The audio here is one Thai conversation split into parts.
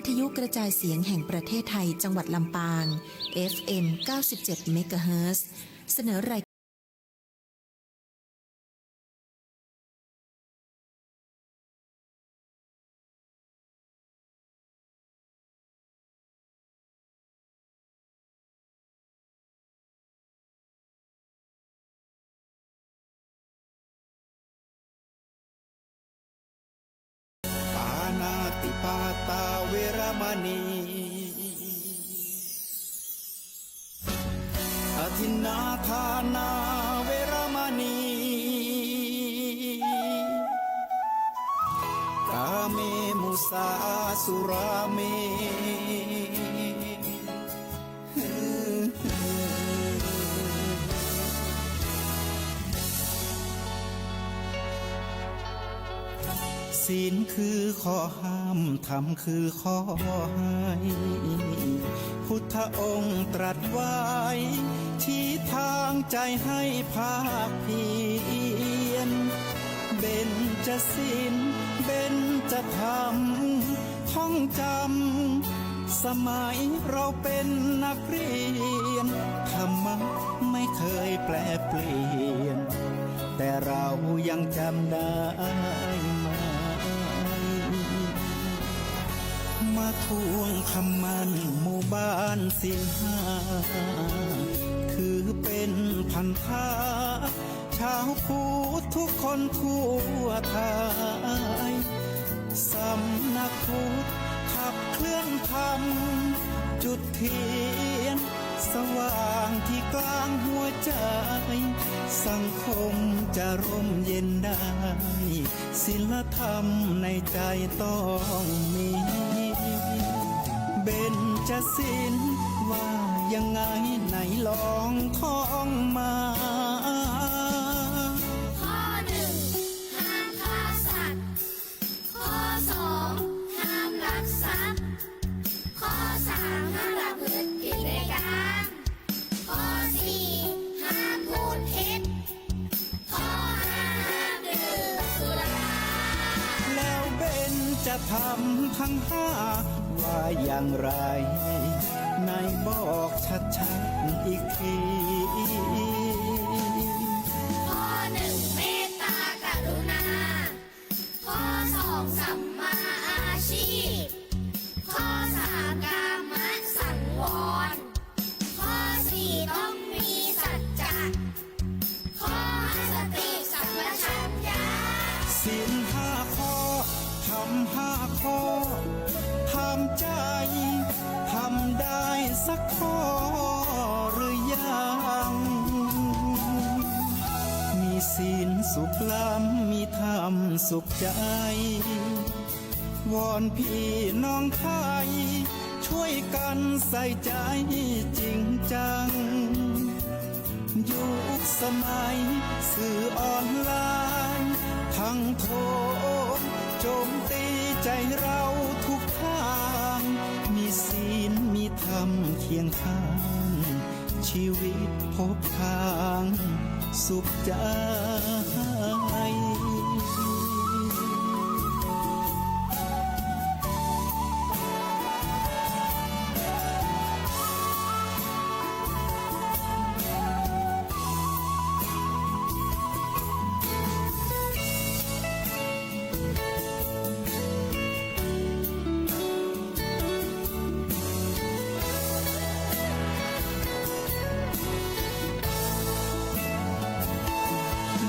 ทยุกระจายเสียงแห่งประเทศไทยจังหวัดลำปาง FM 97 เมกะเฮิรตซ์เสนอรายปานาติปาตาเวรมณีอทินนาทานาเวรมณีกาเมมุสาสุราเมศีลคือข้อห้ามธรรมคือข้อให้พุทธองค์ตรัสไว้ชี้ทางใจให้ภาคเพียรเบญจศีลเบญจธรรมท่องจำสมัยเราเป็นนักเรียนธรรมะไม่เคยแปลเปลี่ยนแต่เรายังจำได้มาทวงคำมันหมู่บ้านศีลห้าถือเป็นพันธะชาวพุทธทุกคนทั่วไทยสำนักพุทธขับเคลื่อนธรรมจุดเทียนสว่างที่กลางหัวใจสังคมจะร่มเย็นได้ศีลธรรมในใจต้องมีเบญจศีลว่ายังไงไหนลองท่องมาข้อหนึ่งห้ามฆ่าสัตว์ข้อสองห้ามลักทรัพย์ข้อสามห้ามประพฤติผิดในกามข้อสี่ห้ามพูดเท็จข้อห้าห้ามดื่มสุราแล้วเบญจะทำทั้งห้าว่าอย่างไรนายบอกชัดๆอีกทีข้อหนึ่งเมตตากรุณาข้อสองสัมมาอาชีพข้อสามกามสังวรข้อสี่ต้องมีสัจจะข้อห้าสติสัมปชัญญะศีลห้าข้อทำห้าข้อทำใจทำได้สักข้อหรือยังมีศีลสุขล้ำมีธรรมสุขใจวอนพี่น้องไทยช่วยกันใส่ใจจริงจังยุคสมัยสื่อออนไลน์ทั้งโทษโจมตีใจเราทุกทางมีศีลมีธรรมเคียงข้างชีวิตพบทางสุขใจ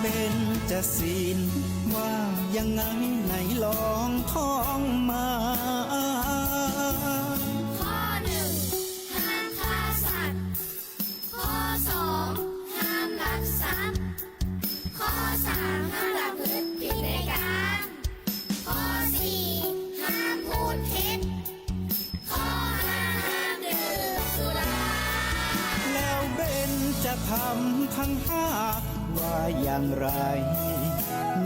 เบญจศีลว่ายังไงไหนลองท่องมาข้อหนึ่งห้ามฆ่าสัตว์ข้อสองห้ามลักทรัพย์ข้อสามห้ามประพฤติผิดในกามข้อสี่ห้ามพูดเท็จข้อห้าห้ามดื่มสุราแล้วเบญจะทำทั้งห้าว่าอย่างไร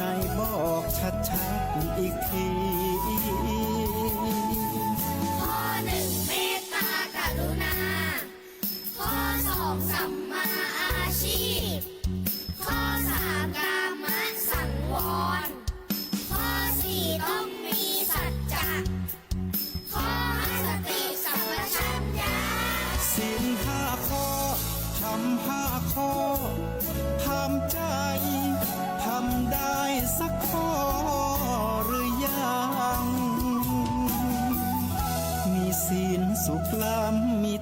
นายบอกชัดๆอีกทีข้อหนึ่งเมตตากรุณาข้อสองสัมมาอาชีพข้อสามกามสังวรข้อสี่ต้องมีสัจจะข้อห้า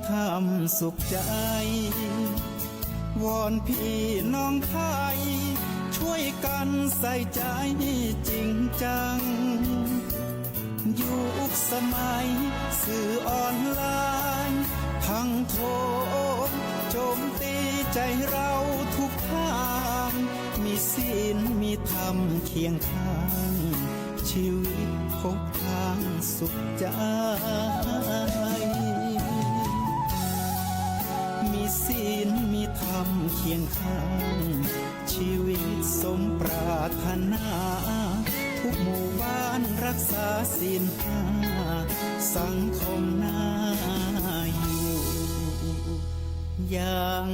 ธรรมสุขใจ วอนพี่น้องไทย ช่วยกันใส่ใจจริงจัง ยุคสมัยสื่อออนไลน์ทั้งโทษโจมตีใจเราทุกทาง มีศีลมีธรรมเคียงข้าง ชีวิตพบทางสุขใจ มีศีลมีธรรมเคียงข้าง ชีวิตสมปรารถนา ทุกหมู่บ้านรักษาศีลห้าสังคมน่าอยู่อย่าง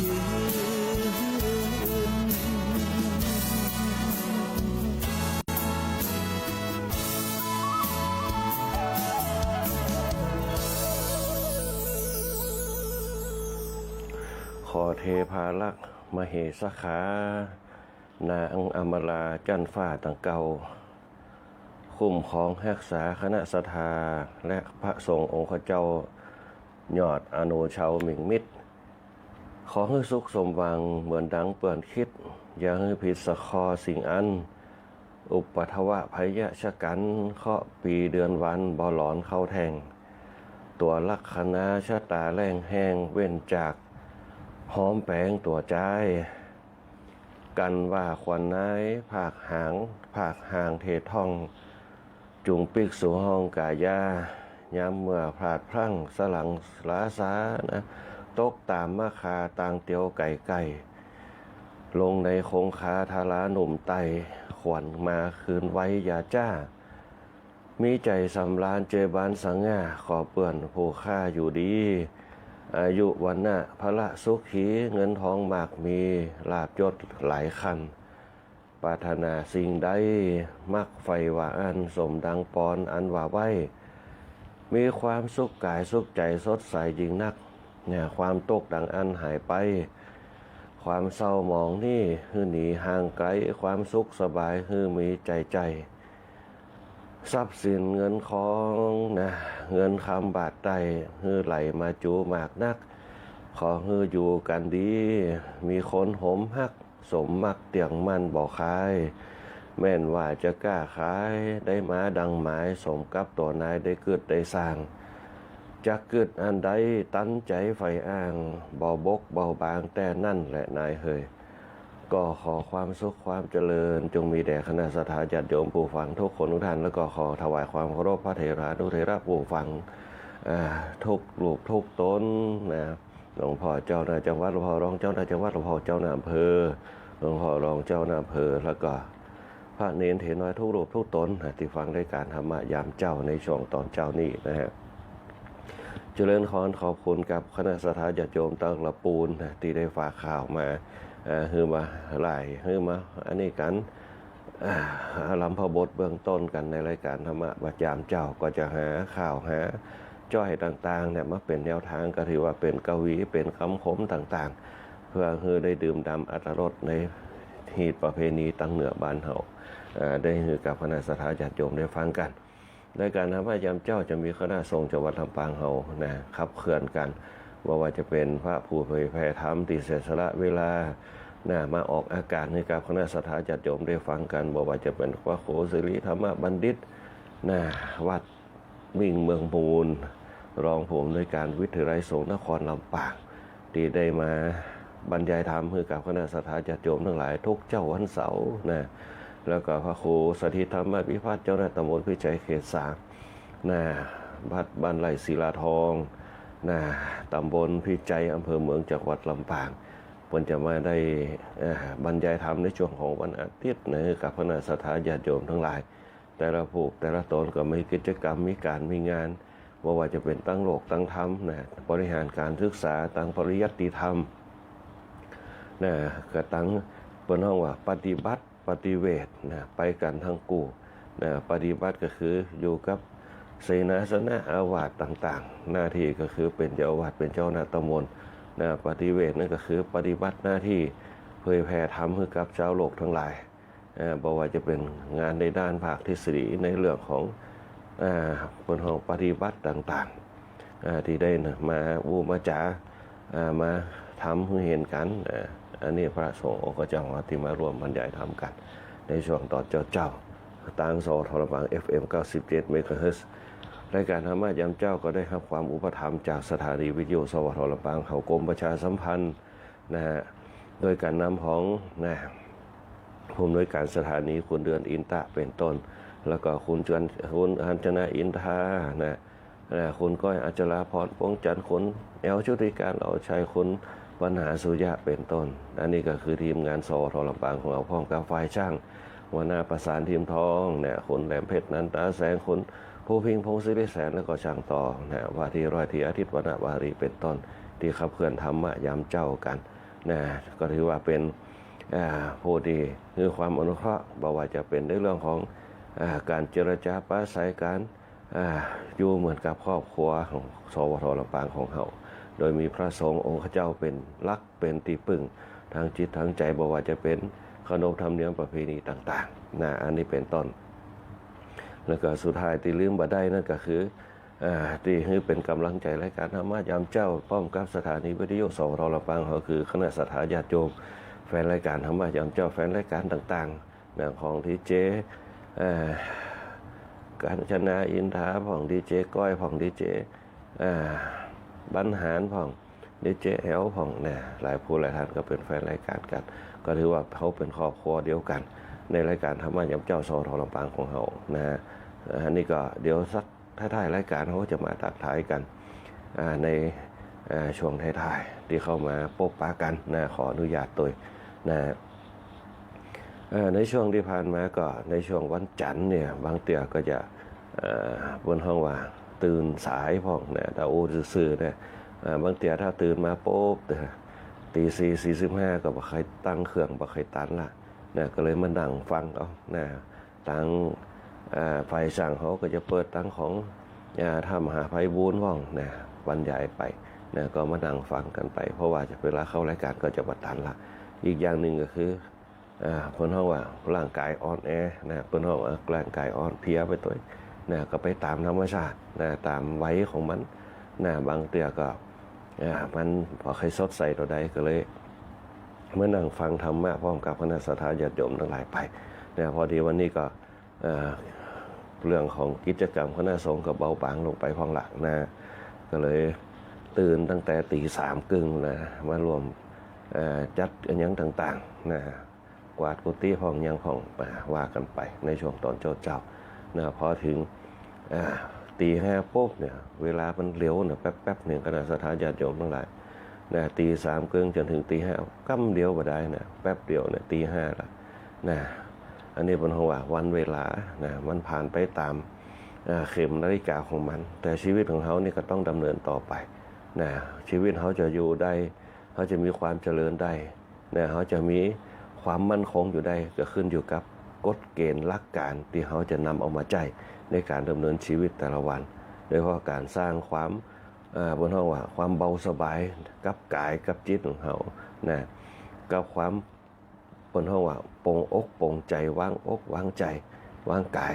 ยืน ขอเทพาลักษณ์มเหสขานางอมราจันฟ้าตังเก่าคุ้มของรักษาคณะสัทธาและพระสงฆ์องค์เจ้ายอดอนุชาวหมิ่งมิตร ขอให้สุขสมหวังเหมือนดังเปื่อนคิด อย่าให้ผิดสะคอสิ่งอัน อุปทวะภัยชะกันเคาะปีเดือนวันบ่หลอนเข้าแทง ตัวลักษณะชะตาแรงแห้งเว้นจากหอมแปงตัวใจกันว่าควันนายผากห่างเทท่อง จุงปิกสู่ห้องกายาย้ำเมื่อพลาดพลั้งสลังลาสานะตกตามมาคาต่างเตียวไก่ลงในคงคาทาราหนุ่มไตขวัญมาคืนไว้ยาจ้า มีใจสำราญเจบานสังง่าขอเปื่อนผู้ค่าอยู่ดี อายุวันนะพระสุขีเงินทองมากมีลาภยศหลายคันปรารถนาสิ่งใดมักไฟว่าอันสมดังปอนอันว่าไว้ มีความสุขกายสุขใจสดใสยิ่งนักเนี่ยความตกดังอันหายไป ความเศร้าหมองนี่คือหนีห่างไกลความสุขสบายคือมีใจทรัพย์สินเงินของนะเงินคำบาทใดฮือไหลมาจูมากนัก ขอฮืออยู่กันดี มีคนหมฮักสมมักเตียงมันบอกขาย แม่นว่าจะกล้าขายได้มาดังหมายสมกับตัวนายได้เกิดได้สร้างจะเกิดอันใดตั้นใจไฟอ้างเบาบกเบาบางแต่นั่นแหละนายเฮยก็ขอความสุขความเจริญจงมีแด่คณะสัตยาญาติโยมผู้ฟังทุกคนทุกท่านแล้วก็ขอถวายความเคารพพระเถระนุเถระผู้ฟังทุกรูปทุกตนนะหลวงพ่อเจ้าหน้าจังหวัดหลวงพ่อรองเจ้าหน้าจังหวัดหลวงพ่อเจ้าหน้าอำเภอหลวงพ่อรองเจ้าหน้าอำเภอแล้วก็พระเนรเถรน้อยทุกรูปทุกตนที่ฟังได้การธรรมะยามเจ้าในช่วงตอนเจ้านี้นะฮะเจริญพรขอบคุณกับคณะสัตยาญาติโยมตั้งละปูนที่ได้ฝากข่าวมาฮือมาหลายฮือมาอันนี้กันลำพบทเบื้องต้นกันในรายการธรรมะประจำเจ้าก็จะหาข่าวหาจ้อยต่างๆเนี่ยมาเป็นแนวทางก็ถือว่าเป็นกวีเป็นคำคมต่างๆเพื่อฮือได้ดื่มด่ำอรรถรสในหีตประเพณีตั้งเหนือบ้านเฮาได้ฮือกับคณะสัตยาญาติโยมได้ฟังกันในการธรรมะยามเจ้าจะมีคณะสงฆ์จังหวัดลำปางเฮานะขับเคลื่อนกันว่าจะเป็นพระผู้เผยแผ่ธรรมที่เสียสละเวลามาออกอากาศให้กับคณะสัตยาญาติโยมได้ฟังกันบอกว่าจะเป็นพระโคสิริธรรมบัณฑิตวัดมิ่งเมืองมูลรองผู้อำนวยการวิทยาลัยสงฆ์นครลำปางที่ได้มาบรรยายธรรมให้กับคณะสัตยาญาติโยมทั้งหลายทุกเจ้าวันเสาร์แล้วก็พระครูสถิตธรรมวิพัฒน์เจ้าหน้าตำบลพิจัยเขต3วัดบ้านไร่ศิลาทองตำบลพิจัยอำเภอเมืองจังหวัดลำปางเพิ่นจะมาได้บรรยายธรรมในช่วงของวันอาทิตย์กับคณะสัตยาญาติโยมทั้งหลายแต่ละผู้แต่ละตนก็มีกิจกรรมมีการมีงานว่าจะเป็นตั้งโลกตั้งธรรมบริหารการศึกษาตั้งปริยัติธรรมก็ตั้งเปิ้นฮ้องว่าปฏิบัติปฏิเวทไปกันทั้งกู้ปฏิบัติก็คืออยู่กับเสนาสนะอาวาสต่างๆหน้าที่ก็คือเป็นเจ้าอาวาสเป็นเจ้าหน้าตำบลปฏิเวทนั่นก็คือปฏิบัติหน้าที่เผยแผ่ธรรมให้กับชาวโลกทั้งหลายบอกว่าจะเป็นงานในด้านภาคทฤษฎีในเรื่องของผลของปฏิบัติต่าง ที่ได้มาบูมาจ๋ามาทำให้เห็นกันอันนี้พระสงฆ์องค์เจ้าที่มาร่วมบรรยายธรรมกันในช่วงตอนเจ้าต่างสทรบัง FM 97 เมกะเฮิรตซ์รายการธรรมะยามเจ้าก็ได้รับความอุปถัมภ์จากสถานีวิทยุสวทลำปางเขากรมประชาสัมพันธ์นะฮะโดยการนำของผู้อำนวยการสถานีคุณเดือนอินตะเป็นต้นแล้วก็คุณอัญชนาอินทาคุณก้อยอัจราพรปวงจันทร์คุณแอลชุติการเอาชัยคุณปัญหาสุยะเป็นต้นอันนี้ก็คือทีมงานสวทลำปางของเราพร้อมกับฝ่ายช่างหัวหน้าประสานทีมทองคุณแหลมเพชรนันตาแสงคุณผู้พิงพงศิริแสนแล้วก็ช่างต่อว่าที่ร้อยที่อาทิตย์วรรณวารีเป็นต้นที่ขับเคลื่อนธรรมะยามเจ้ากันก็ถือว่าเป็นผู้ดีคือความอนุเคราะห์บอกว่าจะเป็นในเรื่องของการเจรจาปราศัยการอยู่เหมือนกับครอบครัวของสวทลำปางของเราโดยมีพระสงฆ์องค์เจ้าเป็นหลักเป็นที่พึ่งทางจิตทางใจบอกว่าจะเป็นขนบธรรมเนียมประเพณีต่างๆอันนี้เป็นต้นแล้วก็สุดท้ายที่ลืมบ่ได้นั่นก็คือที่ให้เป็นกำลังใจรายการธรรมะยามเจ้าพร้อมกับสถานีวิทยุสวทลำปางเขาคือคณะศรัทธาญาติโยมแฟนรายการธรรมะยามเจ้าแฟนรายการต่างๆของดีเจการชนะอินทาของดีเจก้อยของดีเจบรรหารของดีเจแอลของหลายผู้หลายท่านก็เป็นแฟนรายการกันก็ถือว่าเขาเป็นครอบครัวเดียวกันในรายการธรรมะยามเจ้าสวทลำปางของเขาอันนี้ก็เดี๋ยวสักท้ายๆรายการเขาจะมาตัดท้ายกันในช่วงท้ายๆที่เข้ามาพบปะกันขออนุญาตตัวในช่วงที่ผ่านมาก็ในช่วงวันจันทร์เนี่ยบางเตี่ยก็จะบนห้องว่าตื่นสายพ่องแต่โอ้ซื่อๆบางเตี่ยถ้าตื่นมาปุ๊บตี 4:45ก็บ่ใครตั้งเครื่องบ่ใครตันละก็เลยมานั่งฟังเอาตั้งไฟสั่งเขาก็จะเปิดตั้งของทำหาไฟบูนว่องบรรยายไปก็มานั่งฟังกันไปเพราะว่าเวลาเข้ารายการก็จะบัดตันละอีกอย่างหนึ่งก็คือเพิ่นห้องว่าร่างกายอ่อนแอเพิ่นห้องว่าร่างกายอ่อนเพลียไปตัวก็ไปตามธรรมชาติตามวัยของมันบางเตือก็มันพอใครสดใสตัวใดก็เลยเมื่อนั่งฟังธรรมะพร้อมกับคณะศรัทธาญาติโยมทั้งหลายไปพอดีวันนี้ก็เรื่องของกิจกรรมคณะสงฆ์ก็เบาบางลงไปพ้องหลักก็เลยตื่นตั้งแต่ตี 3:30มารวมจัดอย่างต่างๆกวาดกุฏิห้องยังห้องว่ากันไปในช่วงตอนเจ้าพอถึงตี 5ปุ๊บเวลามันเร็วแป๊บๆหนึ่งคณะศรัทธาญาติโยมทั้งหลายตี 3:30จนถึงตี 5กั้มเดียวบ่ได้แป๊บเดียวตี 5ละอันนี้เป็นเพราะว่าวันเวลามันผ่านไปตามเข็มนาฬิกาของมันแต่ชีวิตของเขานี่ก็ต้องดำเนินต่อไปชีวิตเขาจะอยู่ได้เขาจะมีความเจริญได้เขาจะมีความมั่นคงอยู่ได้ก็ขึ้นอยู่กับกฎเกณฑ์หลักการที่เขาจะนำเอามาใช้ในการดำเนินชีวิตแต่ละวันโดยเฉพาะการสร้างความบนห้องว่าความเบาสบายกับกายกับจิตของเขากับความบนห้องว่าปรงอกปรงใจวางอกวางใจวางกาย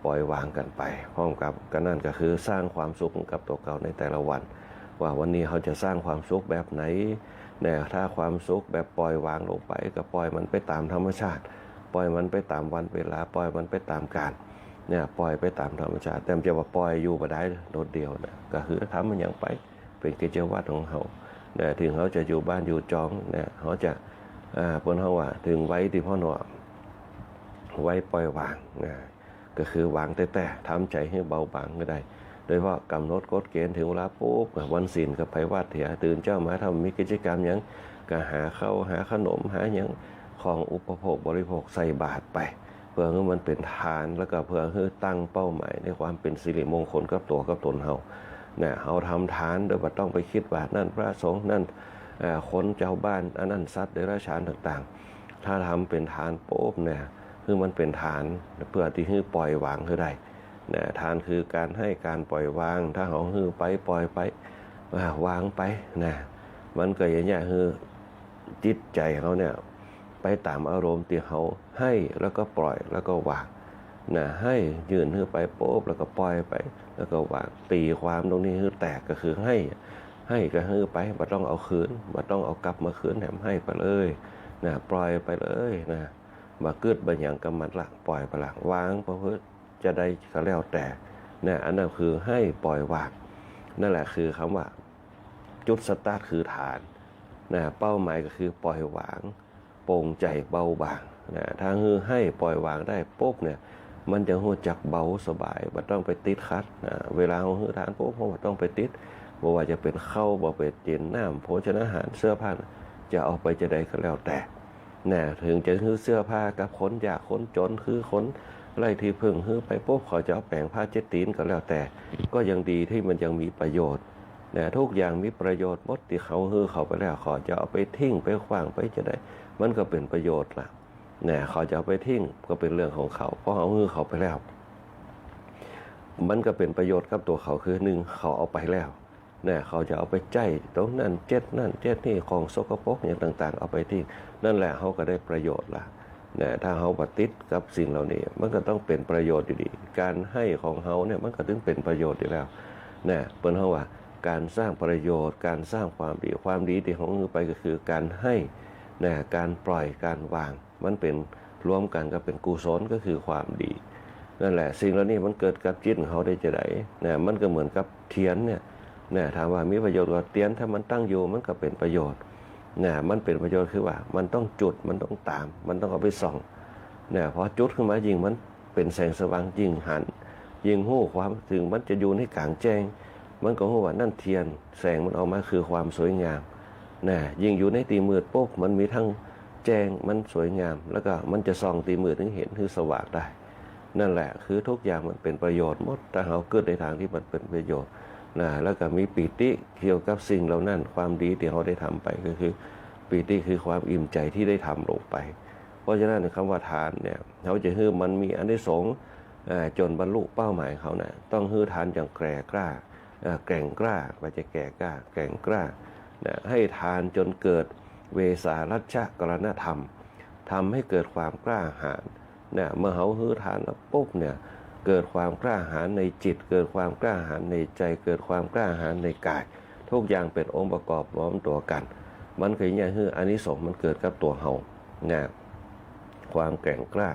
ปล่อยวางกันไปพร้อมกับกันนั่นก็คือสร้างความสุขกับตัวเขาในแต่ละวันว่าวันนี้เขาจะสร้างความสุขแบบไหนถ้าความสุขแบบปล่อยวางลงไปก็ปล่อยมันไปตามธรรมชาติปล่อยมันไปตามวันเวลาปล่อยมันไปตามกาลปล่อยไปตามธรรมชาติแต่จะว่าปล่อยอยู่บ่ได้โดดเดียวก็คือทำมันอย่างไปเป็นกิจวัตรของเขาถึงเขาจะอยู่บ้านอยู่จองเขาจะบนห้องว่าถึงไว้ที่พ่อหนอไว้ปล่อยวางก็คือวางแต่ทำใจให้เบาบางก็ได้โดยเฉพาะกำหนดกฎเกณฑ์ถึงเวลาปุ๊บวันศีลก็ไปวัดเถียตื่นเจ้ามาทำมีกิจกรรมอย่างก็หาข้าวหาขนมหาอย่างของอุปโภคบริโภคใส่บาตรไปเพื่อให้มันเป็นทานแล้วก็เพื่อให้ตั้งเป้าหมายในความเป็นสิริมงคลกับตัวกับตนเฮาเขาทำทานโดยไม่ต้องไปคิดว่านั่นพระสงฆ์นั่นคนเจ้าบ้านอันนั้นสัตว์เดรัจฉานต่างๆถ้าทำเป็นทานปุ๊บคือมันเป็นทานเพื่อที่ให้ปล่อยวางคือได้ทานคือการให้การปล่อยวางถ้าเขาฮือไปปล่อยไปวางไปมันก็อย่างเงี้ยคือจิตใจเขาไปตามอารมณ์ที่เขาให้แล้วก็ปล่อยแล้วก็วาง นะให้ยื่นขึ้นไปโป๊บแล้วก็ปล่อยไปแล้วก็วางตีความตรงนี้คือแตกก็คือให้ก็ให้ไปบ่ต้องเอาคืนบ่ต้องเอากลับมาคืนแถมให้ไปเลยนะปล่อยไปเลยนะบ่กึดบ่หยังกับมันละปล่อยไปละวางเพราะจะได้ก็แล้วแต่นะอันนั้นคือให้ปล่อยวางนั่นแหละคือคำว่าจุดสตาร์ทคือฐานนะเป้าหมายก็คือปล่อยวางโปร่งใจเบาบางนะถ้าให้ปล่อยวางได้ปุ๊บเนี่ยมันจะรู้จักเบาสบายบ่ต้องไปติดขัดนะเวลาเราหื้อฐานปุ๊บเราบ่ต้องไปติดบ่ว่าจะเป็นข้าวบ่เป็นเจนน้ำโภชนาอาหารเสื้อผ้าจะเอาไปจะได้ก็แล้วแต่นะถึงจะฮื้อเสื้อผ้ากับคนยากคนจนคือคนไล่ที่พึ่งฮื้อไปปุ๊บเขาจะเอาแปลงผ้าเจ็ดตีนก็แล้วแต่ก็ยังดีที่มันยังมีประโยชน์นะทุกอย่างมีประโยชน์หมดที่เขาฮื้อเขาไปแล้วเขาจะเอาไปทิ้งไปขว้างไปจะได้มันก็เป็นประโยชน์ล่ะนะเขาจะเอาไปทิ้งก็เป็นเรื่องของเขาเพราะเขาฮื้อเขาไปแล้วมันก็เป็นประโยชน์กับตัวเขาคือหนึ่งเขาเอาไปแล้วนะเขาจะเอาไปใจตรงนั้นเจ็ดนั่นเจ็ดนี่ของสกปรกอย่างต่างๆเอาไปทิ้งนั่นแหละเขาก็ได้ประโยชน์ล่ะนะถ้าเขาปฏิบัติกับสิ่งเหล่านี้มันก็ต้องเป็นประโยชน์อยู่ดีการให้ของเขาเนี่ยมันก็ถึงเป็นประโยชน์อยู่แล้วนะเปิ้นเขาว่าการสร้างประโยชน์การสร้างความดีที่ของมือไปก็คือการให้นะการปล่อยการวางมันเป็นรวมกันก็เป็นกุศลก็คือความดีนั่นแหละสิ่งเหล่านี้มันเกิดกับจิตของเขาได้จะได้นะมันก็เหมือนกับเทียนเนี่ยนะถามว่ามีประโยชน์กับเทียนถ้ามันตั้งอยู่มันก็เป็นประโยชน์นะมันเป็นประโยชน์คือว่ามันต้องจุดมันต้องตามมันต้องเอาไปส่องนะพอจุดขึ้นมายิ่งมันเป็นแสงสว่างยิ่งหันยิ่งหู้ความถึงมันจะอยู่ในกลางแจ้งมันก็หู้ว่านั่นเทียนแสงมันออกมาคือความสวยงามนะยิ่งอยู่ในตีมืดปุ๊บมันมีทั้งแจ้งมันสวยงามแล้วก็มันจะส่องตีมืดถึงเห็นคือสว่างได้นั่นแหละคือทุกอย่างมันเป็นประโยชน์หมดถ้าเราเกิดในทางที่มันเป็นประโยชน์นะแล้วก็มีปิติเกี่ยวกับสิ่งเหล่านั้นความดีที่เขาได้ทำไปก็คือปิติคือความอิ่มใจที่ได้ทำลงไปเพราะฉะนั้นคำว่าทานเนี่ยเขาจะฮื้อมันมีอานิสงส์จนบรรลุเป้าหมายเขานะต้องฮื้อทานอย่างแก่กล้าแกร่งกล้าว่าจะแก่กล้าแกร่งกล้านะให้ทานจนเกิดเวสารัชชกรณธรรมทำให้เกิดความกล้าหาญเนี่ยเมื่อเขาฮื้อทานแล้วปุ๊บเนี่ยเกิดความกล้าหาญในจิตเกิดความกล้าหาญในใจเกิดความกล้าหาญในกายทุกอย่างเป็นองค์ประกอบล้อมตัวกันมันคือเนี่ยคืออานิสงส์มันเกิดกับตัวเฮาเนี่ยความแกร่งกล้า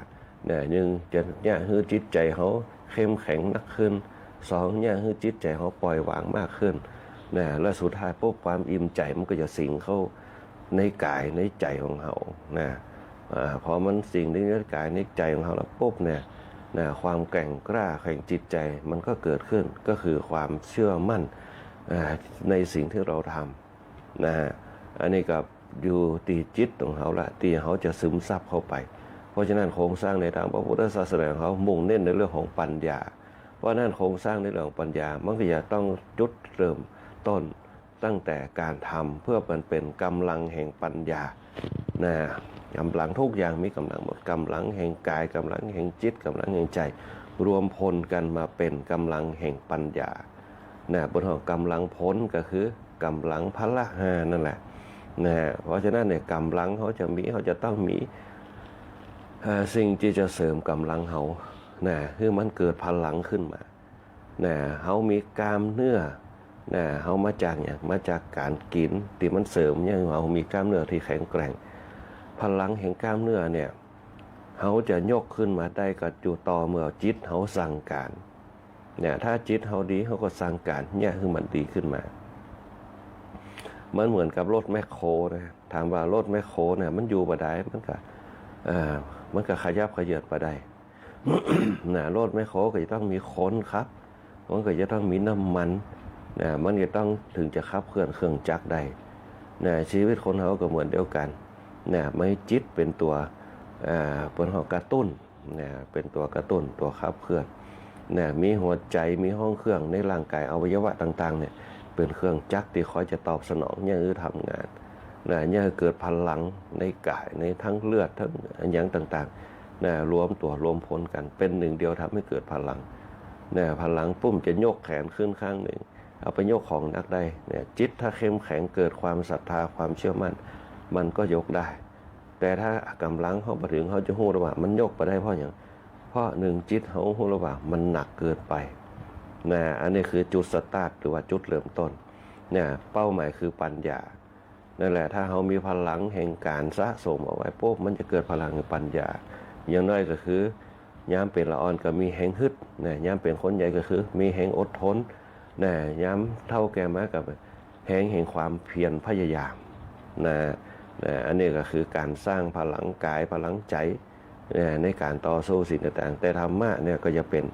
เนี่ยหนึ่งจะเนี่ยคือจิตใจเขาเข้มแข็งนักขึ้นสองเนี่ยคือจิตใจเขาปล่อยวางมากขึ้นเนี่ยและสุดท้ายปุ๊บความอิ่มใจมันก็จะสิงเข้าในกายในใจของเขานะพอมันสิ่งในกายในใจของเขาแล้วปุ๊บเนี่ยความแกร่งกล้าแห่งจิตใจมันก็เกิดขึ้นก็คือความเชื่อมั่นในสิ่งที่เราทำนะอันนี้กับอยู่ตีจิตของเขาละตีเขาจะซึมซับเข้าไปเพราะฉะนั้นโครงสร้างในทางพระพุทธศาสนาเขามุ่งเน้นในเรื่องของปัญญาเพราะนั้นโครงสร้างในเรื่องของปัญญามันก็จะต้องจุดเริ่มต้นตั้งแต่การทำเพื่อมันเป็นกำลังแห่งปัญญานะกำลังทุกอย่างมีกำลังหมดกำลังแห่งกายกำลังแห่งจิตกำลังแห่งใจรวมพลกันมาเป็นกำลังแห่งปัญญานะบนของกำลังพ้นก็คือกำลังพละห้านั่นแหละนะเพราะฉะนั้นเนี่ยกำลังเขาจะต้องมีสิ่งที่จะเสริมกำลังเขานะคือมันเกิดพลังขึ้นมานะเขามีกล้ามเนื้อนะเขามาจากอย่างมาจากการกินที่มันเสริมอย่างเขามีกล้ามเนื้อที่แข็งแกร่งพลังแห่งกล้ามเนื้อเนี่ยเขาจะยกขึ้นมาได้กับอยู่ต่อเมื่อจิตเขาสั่งการเนี่ยถ้าจิตเขาดีเขาก็สั่งการเนี่ยคือมันดีขึ้นมามันเหมือนกับรถแมคโครนะถามว่ารถแมคโครเนี่ยมันอยู่บ่ได้มันก็ขยับขยื่นบ่ได้ นะรถแมคโครก็จะต้องมีคนครับมันก็จะต้องมีน้ำมันนะมันจะต้องถึงจะขับเคลื่อนเครื่องจักรได้นะชีวิตคนเขาก็เหมือนเดียวกันนะไม่จิตเป็นตัวเป็นหัวกระตุ้นนะเป็นตัวกระตุ้นตัวขับเคลื่อนนะมีหัวใจมีห้องเครื่องในร่างกายอวัยวะต่างๆเนี่ยเป็นเครื่องจักรที่คอยจะตอบสนองเนี่ยทำงานนะเนี่ยเกิดพลังในกายในทั้งเลือดทั้งอย่างต่างๆนะรวมตัวรวมพลกันเป็นหนึ่งเดียวทำให้เกิดพลังนะพลังปุ้มจะยกแขนขึ้นข้างหนึ่งเอาไปยกของนักได้เนี่ยจิตถ้าเข้มแข็งเกิดความศรัทธาความเชื่อมั่นมันก็ยกได้แต่ถ้ากำลังเขาไปถึงเขาจะหู้ว่ามันยกไปได้เพราะอย่าง เพราะหนึ่งจิตเขาหูระว่ามันหนักเกินไปนะอันนี้คือจุดสตาร์ทหรือว่าจุดเริ่มต้นเนี่ยเป้าหมายคือปัญญานั่นแหละถ้าเขามีพลังแห่งการสะสมเอาไว้ปุ๊บมันจะเกิดพลังแห่งปัญญาอย่างน้อยก็คือยามเป็นละอ่อนก็มีแห่งฮึดนะยามเป็นคนใหญ่ก็คือมีแห่งอดทนนะยามเท่าแก่มากับแห่งความเพียรพยายามนะอันนี้ก็คือการสร้างพลังกายพลังใจในการต่อสู้สิ่งต่างๆแต่ธรรมะเนี่ยก็จะเป็น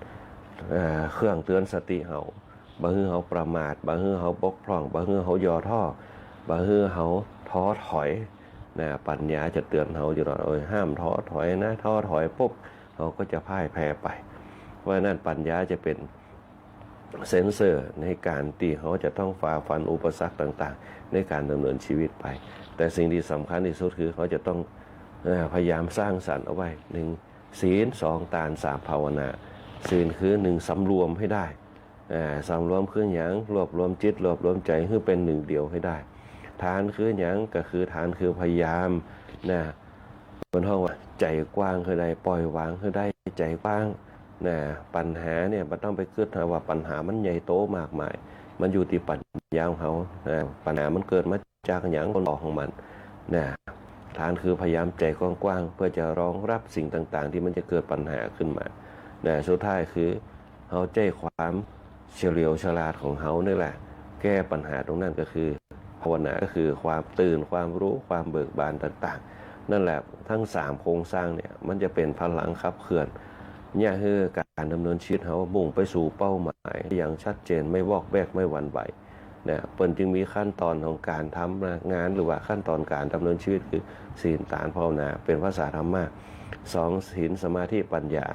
เครื่องเตือนสติเฮาบ่ฮือเฮาประมาทบ่ฮือเฮาบกพร่องบ่ฮือเฮาย่อท้อบ่ฮือเฮาท้อถอยนะปัญญาจะเตือนเฮาอยู่ตลอดห้ามท้อถอยนะท้อถอยปุ๊บเฮาก็จะพ่ายแพ้ไปเพราะฉะนั้นปัญญาจะเป็นเซ็นเซอร์ในการที่เขาจะต้องฝ่าฟันอุปสรรคต่างๆในการดำเนินชีวิตไปแต่สิ่งที่สำคัญที่สุดคือเขาจะต้องพยายามสร้างสรรค์เอาไว้1ศีล2ทาน3ภาวนาศีลคือ1สำรวมให้ได้สำรวมคือหยังรวบรวมจิตรวบรวมใจให้เป็นหนึ่งเดียวให้ได้ทานคือหยังก็คือทานคือพยายามนะบนห้องว่าใจกว้างคือใดปล่อยวางคือได้ใจกว้างนะปัญหาเนี่ยมันต้องไปคิดว่าปัญหามันใหญ่โตมากมายมันอยู่ที่ปัญญาของเขาปัญหามันเกิดมาจากหยังคนหลอกของมันนะทานคือพยายามใจกว้างๆเพื่อจะรองรับสิ่งต่างๆที่มันจะเกิดปัญหาขึ้นมานะสุดท้ายคือเขาใจความเฉลียวฉลาดของเขานี่แหละแก้ปัญหาตรงนั้นก็คือภาวนาก็คือความตื่นความรู้ความเบิกบานต่างๆนั่นแหละทั้ง3โครงสร้างเนี่ยมันจะเป็นพลังขับเคลื่อนเนี่ยคือการดำเนินชีวิตเขามุ่งไปสู่เป้าหมายอย่างชัดเจนไม่วอกแวกไม่หวั่นไหวเนี่ยเปิ้นจึงมีขั้นตอนของการทำงานหรือว่าขั้นตอนการดำเนินชีวิตคือศีลทานภาวนาเป็นภาษาธรรมะ2ศีลสมาธิปัญญา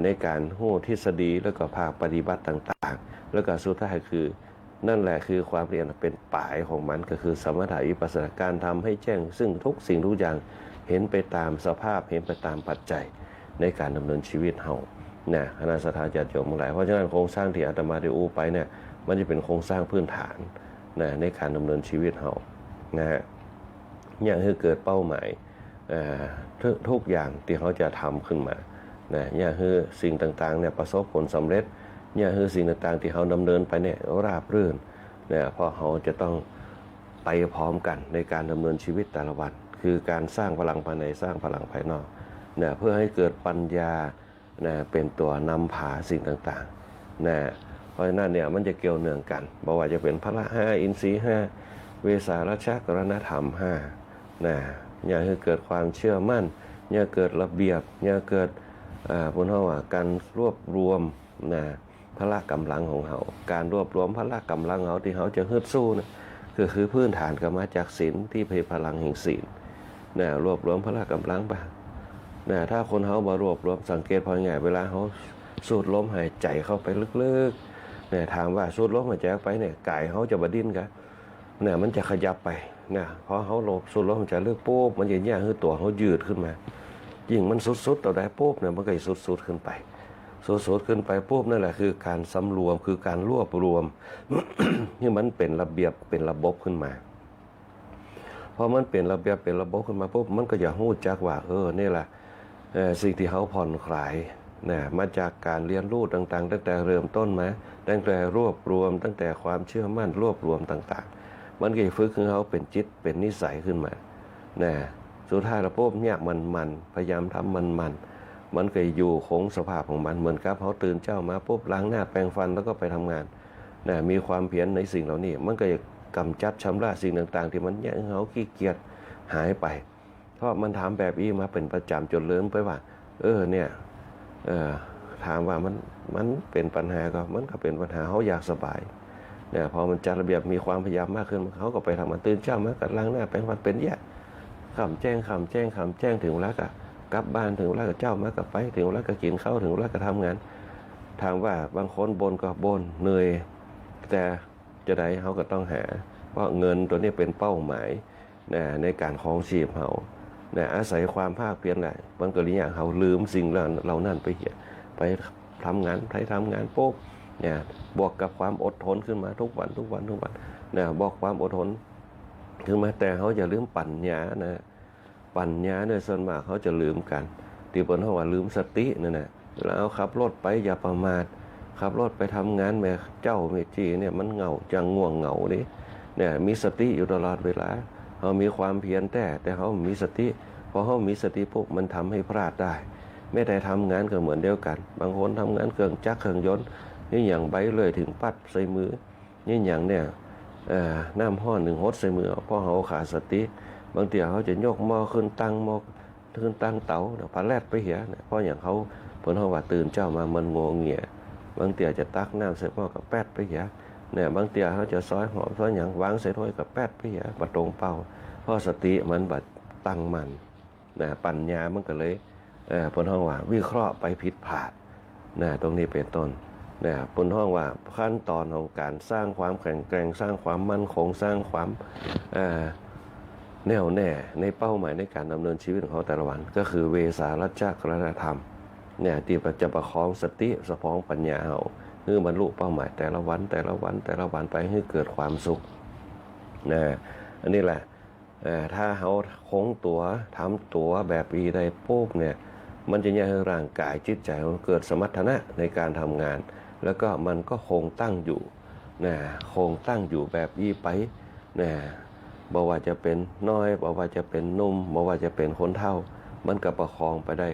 ในการหู้ทฤษฎีแล้วก็ภาคปฏิบัติต่างๆแล้วก็สุดท้ายคือนั่นแหละคือความเรียนเป็นปลายของมันก็คือสมถะวิปัสสนาการทำให้แจ้งซึ่งทุกสิ่งทุกอย่างเห็นไปตามสภาพเห็นไปตามปัจจัยในการดำเนินชีวิตเฮาคณะสัตยาญาติโยมทั้งหลายเพราะฉะนั้นโครงสร้างที่อาตมาได้อู้ไปเนี่ยมันจะเป็นโครงสร้างพื้นฐานในการดำเนินชีวิตเฮาอย่างคือเกิดเป้าหมายทุกอย่างที่เขาจะทำขึ้นมาอย่างคือสิ่งต่างๆเนี่ยประสบผลสำเร็จอย่างคือสิ่งต่างๆที่เขาดำเนินไปเนี่ยราบรื่นเพราะเขาจะต้องไปพร้อมกันในการดำเนินชีวิตแต่ละวันคือการสร้างพลังภายในสร้างพลังภายนอกเพื่อให้เกิดปัญญาเป็นตัวนำพาสิ่งต่างๆเพราะฉะนั้นเนี่ยมันจะเกี่ยวเนื่องกันบอกว่าจะเป็นพละ5อินทรีย์5เวสารัชชกรณธรรม5อย่างคือเกิดความเชื่อมั่นอย่างเกิดระเบียบอย่างเกิดบนห้องว่าการรวบรวมพละกำลังของเขาการรวบรวมพละกำลังเขาที่เขาจะฮึดสู้นะคือพื้นฐานก็มาจากศีลที่เป็นพลังแห่งศีลรวบรวมพละกำลังไปถ้าคนเขามารวบรวมสังเกตพอไงเวลาเขาสูดลมหายใจเข้าไปลึกๆถามว่าสูดลมหายใจออกไปเนี่ยกายเขาจะบดิ้นกันมันจะขยับไปพอเขาสูดลมหายใจลึกปุ๊บมันจะแย่คือตัวเขายืดขึ้นมายิ่งมันสุดๆต่อได้ปุ๊บเนี่ยมันก็จะสุดๆขึ้นไปสุดๆขึ้นไปปุ๊บนั่นแหละคือการสำรวมคือการรวบรวม ที่มันเป็นระเบียบเป็นระบบขึ้นมาพอมันเป็นระเบียบเป็นระบบขึ้นมาปุ๊บมันก็จะรู้จักว่านี่แหละสิ่งที่เขาผ่อนคลายมาจากการเรียนรู้ต่างๆตั้งแต่เริ่มต้นมาตั้งแต่รวบรวมตั้งแต่ความเชื่อมั่นรวบรวมต่างๆมันก็ฝึกให้เขาเป็นจิตเป็นนิสัยขึ้นมาสุดท้ายแล้วปุ๊บเนี่ยมันพยายามทำมันก็อยู่คงสภาพของมันเหมือนกับเขาตื่นเจ้ามาปุ๊บล้างหน้าแปรงฟันแล้วก็ไปทำงานมีความเพียรในสิ่งเหล่านี้มันก็จะกำจัดชำระสิ่งต่างๆที่มันแย่เขาขี้เกียจหายไปเพราะมันทำแบบนี้มาเป็นประจำจนเริ่มไปว่าถามว่ามันเป็นปัญหาก็มันก็เป็นปัญหาเขาอยากสบายพอมันจัดระเบียบมีความพยายามมากขึ้นเขาก็ไปทำมันตื่นเช้ามากัดล้างหน้าแปรงฟันเป็นแย่คำแจ้งถึงเวลาก็กลับบ้านถึงเวลาก็เจ้ามากับไปถึงเวลาก็กินข้าวถึงเวลาก็ทำงานถามว่าบางคนบ่นก็บ่นเหนื่อยแต่จะได้เขาก็ต้องหาเพราะเงินตัวนี้เป็นเป้าหมายในการครองชีพเขาอาศัยความภาคเพียรแหละบางกรณีอย่างเขาลืมสิ่งเรานั่นไปทำงานปุ๊บบวกกับความอดทนขึ้นมาทุกวันบอกความอดทนขึ้นมาแต่เขาจะลืมปัญญาปัญญาเนี่ยส่วนมากเขาจะลืมกัน ที่เปิ้นเฮาว่าลืมสตินั่นน่ะแล้วขับรถไปอย่าประมาทขับรถไปทำงานแม่เจ้าแม่จีเนี่ยมันเหงาจังง่วงเหงาดิเนี่ยมีสติอยู่ตลอดเวลาเฮามีความเพียรแต่เฮามีสติพอเฮามีสติปุ๊บมันทำให้พลาดได้ไม่ได้ทำงานก็เหมือนเดียวกันบางคนทำงานเครื่องจักรเครื่องยนต์นี่อย่างใบเลยถึงปัดใส่มือนี่อย่างเนี่ยน้ำห้อนหนึ่งหดใส่มือเพราะเฮาขาดสติบางทีเขาจะยกหม้อขึ้นตั้งเตาพาแลดไปเหียเพราะอย่างเขาเพิ่นเฮาว่าตื่นเจ้ามามันงงเงี่ยบางเตียจะตักน้ำใส่หม้อกับแป๊ดไปเหียเนี่ยบางเตียเขาจะซอยหอมซอยหยังวางใส่ถ้วยกับแป๊ดไปเหียบ่ตรงเป้าเพราะสติมันบ่ตั้งมั่นนะปัญญามันก็เลยเพิ่นเฮาว่าวิเคราะห์ไปผิดพลาดนะตรงนี้เป็นต้นนะเพิ่นเฮาว่าขั้นตอนของการสร้างความแข็งแกร่งสร้างความมั่นคงสร้างความแน่วแน่ในเป้าหมายในการดำเนินชีวิตของเขาแต่ละวันก็คือเวสารัจจกรณธรรมเนี่ยที่จะประคองสติสะพองปัญญาเอาเพื่อบรรลุเป้าหมายแต่ละวันไปให้เกิดความสุขนะอันนี้แหละถ้าเขาคงตัวทำตัวแบบอีได้ปุ๊บเนี่ยมันจะยังให้ร่างกายจิตใจมันเกิดสมรรถนะในการทำงานแล้วก็มันก็คงตั้งอยู่นะคงตั้งอยู่แบบอีไปนะบ่ว่าจะเป็นน้อยบ่ว่าจะเป็นหนุ่มบ่ว่าจะเป็นคนเฒ่ามันก็ประคองไปได้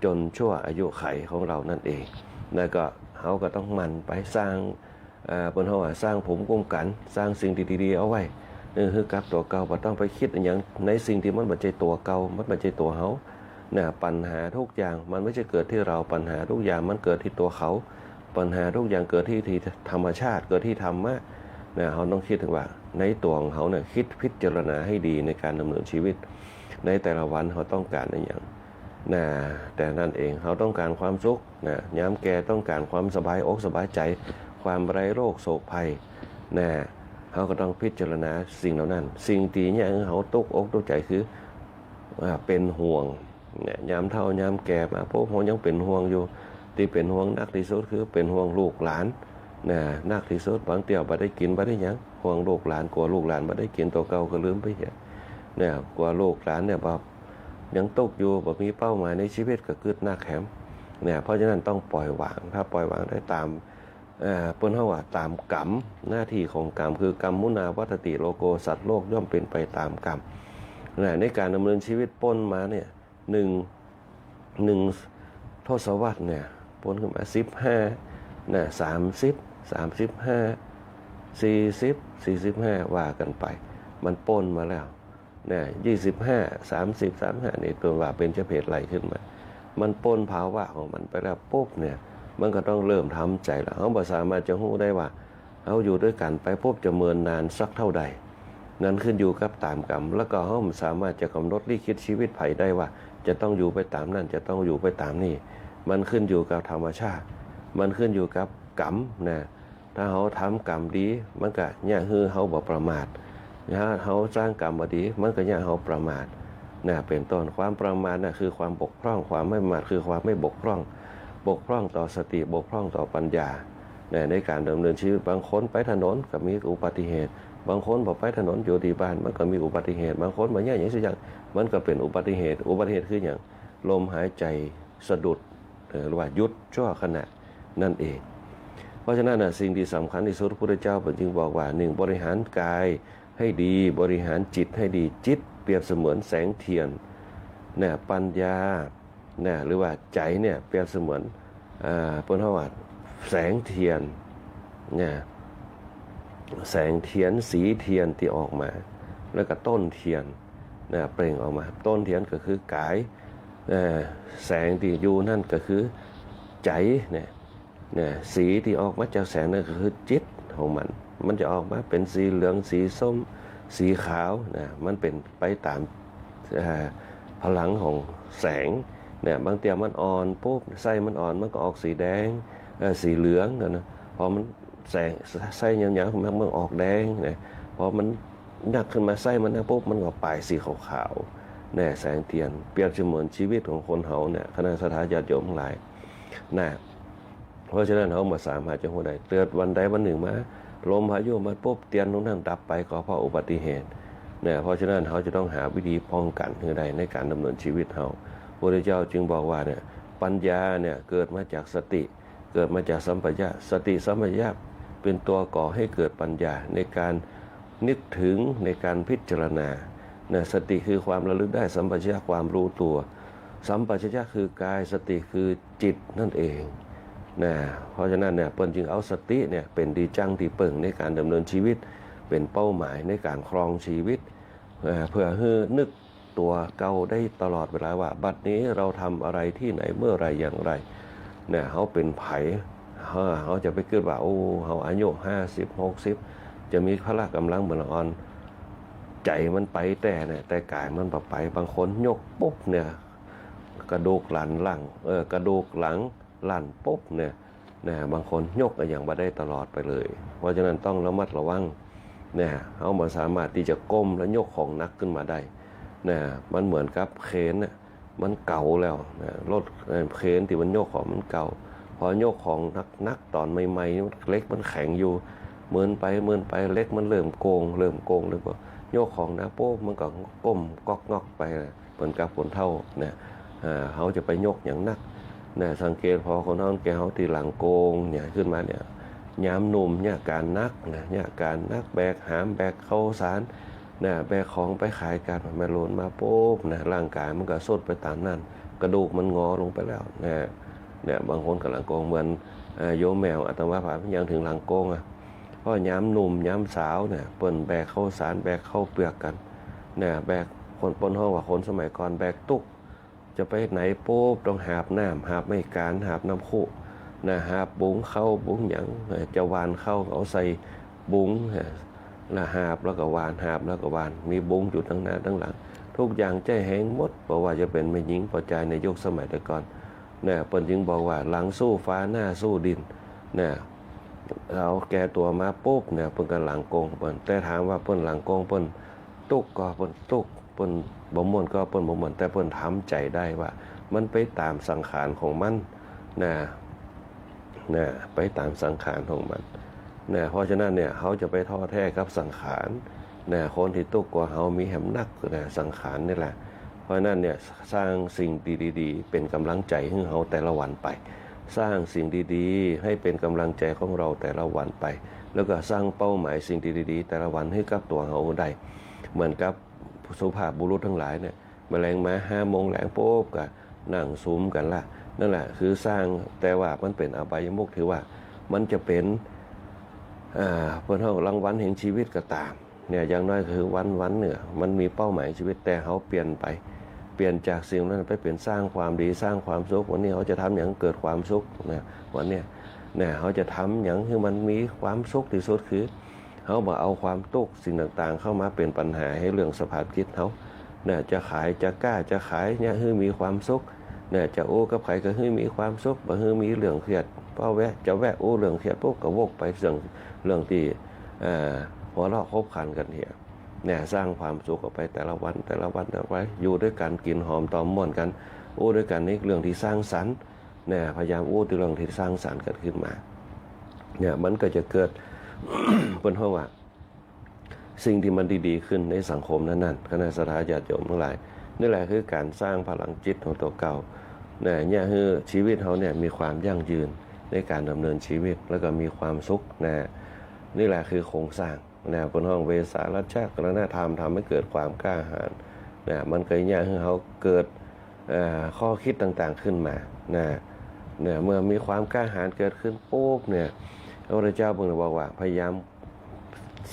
จนชั่วอายุไขของเรานั่นเองแล้วก็เขาก็ต้องหมั่นไปสร้างเพิ่นเฮาว่าสร้างภูมิคุ้มกันสร้างสิ่งดีๆเอาไว้คือกับตัวเก่าบ่ต้องไปคิดอหยังในสิ่งที่มันบ่ใช่ตัวเก่ามันบ่ใช่ตัวเฮาเนี่ยปัญหาทุกอย่างมันไม่ใช่เกิดที่เราปัญหาทุกอย่างมันเกิดที่ตัวเขาปัญหาทุกอย่างเกิดที่ธรรมชาติเกิดที่ธรรมะเนี่ยเขาต้องคิดถึงว่าในตัวของเขาเนี่ยคิดพิจารณาให้ดีในการดำเนินชีวิตในแต่ละวันเขาต้องการอะไรอย่างนะแต่นั่นเองเขาต้องการความสุขนะย้ำแกต้องการความสบายอกสบายใจความไร้โรคโศกภัยนะเขาก็ต้องพิจารณาสิ่งเหล่านั้นสิ่งที่เนี่ยเขาตกอกตกใจคือเป็นห่วงเนี่ยย้ำเท่าย้ำแก่มาพวกเขายังเป็นห่วงอยู่ที่เป็นห่วงนักที่สุดคือเป็นห่วงลูกหลานนะนักที่สุดบางเตี่ยวบ่ได้กินบ่ได้หยังห่วงลูกหลานกลัวลูกหลานบ่ได้กินตัวเก่าก็ลืมไปเหี้ยเนี่ยกลัวลูกหลานเนี่ยบ่ยังตกอยู่บ่มีเป้าหมายในชีวิตก็กึดหน้าแขมเนี่ยเพราะฉะนั้นต้องปล่อยวางถ้าปล่อยวางได้ตามเพิ่นเฮาว่าตามกรรมหน้าที่ของกรรมคือกรรมมุนาวัตติโลโกสัตว์โลกย่อมเป็นไปตามกรรมในการดำเนินชีวิตปนมาเนี่ยหนึ่งทศวรรษเนี่ยปนขึ้นมา15นะ30 35 40 45ว่ากันไปมันปนมาแล้วเนี่ย25 30 35นี่ตัวว่าเป็นเจ้าเพศไหลขึ้นมามันปนภาวะของมันไปแล้วปุ๊บเนี่ยมันก็ต้องเริ่มทำใจแล้วเขาบ่สามารถจะรู้ได้ว่าเขาอยู่ด้วยกันไปปุ๊บจะเมินนานสักเท่าใดนั้นขึ้นอยู่กับตามกรรมแล้วก็เขาสามารถจะกำหนดลิขิตชีวิตไผได้ว่าจะต้องอยู่ไปตามนั่นจะต้องอยู่ไปตามนี่มันขึ้นอยู่กับธรรมชาติมันขึ้นอยู่กับกรรมนะถ้าเขาทำกรรมดีมันก็เนี่ยคือเขาบ่ประมาทถ้าเขาสร้างกรรมบ่ดีมันก็เนี่ยเขาประมาทนะเป็นต้นความประมาทน่ะคือความบกพร่องความไม่ประมาทคือความไม่บกพร่องต่อสติบกพร่องต่อปัญญาในการดำเนินชีวิตบางคนไปถนนก็มีอุบัติเหตุบางคนบอกไปถนนอยู่ที่บ้านมันก็มีอุบัติเหตุบางคนมาอย่างสักอย่างมันก็เป็นอุบัติเหตุคืออย่างลมหายใจสะดุดหรือว่าหยุดชั่วขณะนั่นเองเพราะฉะนั้นสิ่งที่สำคัญที่สุดพระพุทธเจ้าจึงบอกว่า1บริหารกายให้ดีบริหารจิตให้ดีจิตเปรียบเสมือนแสงเทียนเนี่ยปัญญาเนี่ยหรือว่าใจเนี่ยเปรียบเสมือนเพิ่นว่าแสงเทียนเนี่ยแสงเทียนสีเทียนที่ออกมาแล้วก็ต้นเทียนนะเปล่งออกมาต้นเทียนก็คือกายแสงที่อยู่นั่นก็คือใจเนี่ยสีที่ออกมาจากแสงนั่นก็คือจิตของมันจะออกมาเป็นสีเหลืองสีส้มสีขาวนะมันเป็นไปตามพลังของแสงเนี่ยบางเตียมันอ่อนปุ๊บไส้มันอ่อนมันก็ออกสีแดงสีเหลืองนะพอมันแสงไส้ยาวๆมันออกแดงนะพอมันหนักขึ้นมาไส้มันปุ๊บมันก็ปลายสีขาวๆเนี่ยแสงเทียนเปรียบเสมือนชีวิตของคนเฮาเนี่ยคณะสัตยาญาติโยมทั้งหลายนะเพราะฉะนั้นเฮาบ่สามารถจะฮู้ได้เกิดวันใดวันหนึ่งมาลมพายุมาปุ๊บเตียนตรงนั้นดับไปก็เพราะอุบัติเหตุเนี่ยเพราะฉะนั้นเฮาจะต้องหาวิธีป้องกันให้ได้ในการดำเนินชีวิตเฮา พระพุทธเจ้าจึงบอกว่าเนี่ยปัญญาเนี่ยเกิดมาจากสติเกิดมาจากสัมปชัญญะสติสัมปชัญญะเป็นตัวก่อให้เกิดปัญญาในการนึกถึงในการพิจารณานะสติคือความระลึกได้สัมปชัญญะความรู้ตัวสัมปชัญญะคือกายสติคือจิตนั่นเองนะเพราะฉะนั้นเนี่ยเปิ้นจึงเอาสติเนี่ยเป็นดีจังที่เปิ่งในการดำเนินชีวิตเป็นเป้าหมายในการครองชีวิตเพื่อให้นึกตัวเก่าได้ตลอดเวลาว่าบัดนี้เราทำอะไรที่ไหนเมื่อไรอย่างไรเนี่ยเขาเป็นไผเขาจะไปเกิดว่าโอ้เขาอายุ50-60จะมีพละกำลังเหมือนอ่อนใจมันไปแต่กายมันไปบางคนยกปุ๊บเนี่ยกระดูกหลังกระดูกหลังลั่นปุ๊บเนี่ยบางคนยกอย่างมาได้ตลอดไปเลยเพราะฉะนั้นต้องระมัดระวังเนี่ยเขามาสามารถที่จะก้มและยกของหนักขึ้นมาได้เนี่ยมันเหมือนกับเครนเนี่ยมันเก่าแล้วนะรถเครนที่มันยกของมันเก่าพอยกของนักตอนใหม่ๆเล็กมันแข็งอยู่เหมือนไปเล็กมันเริ่มโกงเลยว่ายกของนะโป๊บมันก็ก้มก๊อกงอกไปเหมือนกับคนเท่าเนี่ยเขาจะไปยกอย่างนักเนี่ยสังเกตพอคนเท่าแกเขาตีหลังโกงเนี่ยขึ้นมาเนี่ยย้ำหนุ่มเนี่ยการนักเนี่ยการนักแบกหามแบกเข้าสารเนี่ยแบกของไปขายกันมาโลนมาโป๊บเนี่ยร่างกายมันก็สดไปตามนั้นกระดูกมันงอลงไปแล้วเนี่ยบางคนกับหลังโกงเหมือนโยมแมวอาตมาภาพยังถึงหลังโกงเพราะย้ำหนุ่มย้ำสาวเนี่ยเปิ่นแบกเข้าสารแบกเข้าเปลือกกันเนี่ยแบกคนปนห้องว่าคนสมัยก่อนแบกตุกจะไปไหนโป๊บต้องหาบน้ำหาบไม่การหาบน้ำคู่นะหาบบุ้งเข้าบุ้งหยังจะวานเข้าเอาใส่บุ้งนะหาบแล้วก็วานหาบแล้วก็วานมีบุ้งอยู่ทั้งหน้าทั้งหลังทุกอย่างใจแห้งหมดเพราะว่าจะเป็นแม่หญิงพอใจในยุคสมัยแต่ก่อนเนี่ยเปิ้นจึงบอกว่าหลังสู้ฟ้าหน้าสู้ดินเนี่ยเราแก่ตัวมาปุ๊บเนี่ยเปิ้นก็หลังโกงเปิ้นแต่ถามว่าเปิ้นหลังโกงเปิ้นตุกก็เปิ้นตุกเปิ้นบ่ม่วนก็เปิ้นบ่ม่วนแต่เปิ้นทำใจได้ว่ามันไปตามสังขารของมันนะไปตามสังขารของมันนะเพราะฉะนั้นเนี่ยเขาจะไปท้อแท้กับสังขารนะคนที่ตุกกว่าเขามีแหมนักนะสังขารนี่แหละเพราะนั้นเนี่ยสร้างสิ่งดีๆเป็นกำลังใจให้เขาแต่ละวันไปสร้างสิ่งดีๆให้เป็นกำลังใจของเราแต่ละวันไปแล้วก็สร้างเป้าหมายสิ่งดีๆแต่ละวันให้กับตัวเขาได้เหมือนกับสุภาพบุรุษทั้งหลายเนี่ยแมลงมา5 โมงแลงโป๊บก็นั่งซุ้มกันละนั่นแหละคือสร้างแต่ว่ามันเป็นอบายมุขถือว่ามันจะเป็นเพื่อนเขารางวัลแห่งชีวิตก็ตามเนี่ยอย่างน้อยคือวันเนี่ยมันมีเป้าหมายชีวิตแต่เขาเปลี่ยนจากสิ่งนั้นไปเปลี่ยนสร้างความดีสร้างความสุขวันนี้เขาจะทำอย่างเกิดความสุขนะวันนี้เนี่ยเขาจะทำอย่างที่มันมีความสุขที่สุดคือเขามาเอาความทุกข์สิ่งต่างๆเข้ามาเป็นปัญหาให้เรื่องสภาพจิตเขาเนี่ยจะขายจะกล้าจะขายเนี่ยให้มีความสุขเนี่ยจะโอ้กับใครก็ให้มีความสุขบ่ให้มีเรื่องเครียดเพราะจะแวะโอ้เรื่องเครียดปุ๊บก็วกไปเรื่องที่หัวเราะคบขันกันเนี่ยสร้างความสุขออกไปแต่ละวันอยู่ด้วยกันกินหอมตอมม่วนกันโอ้ด้วยกันนี่เรื่องที่สร้างสรรค์เนี่ยพยายามโอ้ที่เรื่องที่สร้างสรรค์กันขึ้นมาเนี่ยมันก็จะเกิด เป็นเพราะว่าสิ่งที่มันดีๆขึ้นในสังคมนั้นคณะสัตยาธิโยมทั้งหลายนี่แหละคือการสร้างพลังจิตของตัวเก่าเนี่ยคือชีวิตเขาเนี่ยมีความยั่งยืนในการดำเนินชีวิตแล้วก็มีความสุขนี่แหละคือโครงสร้างบนห้องเวสารัชกรณธรรมทำให้เกิดความกล้าหาญมันเคยเนี่ยคือเขาเกิดข้อคิดต่างๆขึ้นมาเนี่ยเมื่อมีความกล้าหาญเกิดขึ้นปุ๊บเนี่ยพระพุทธเจ้าบอกว่าพยายาม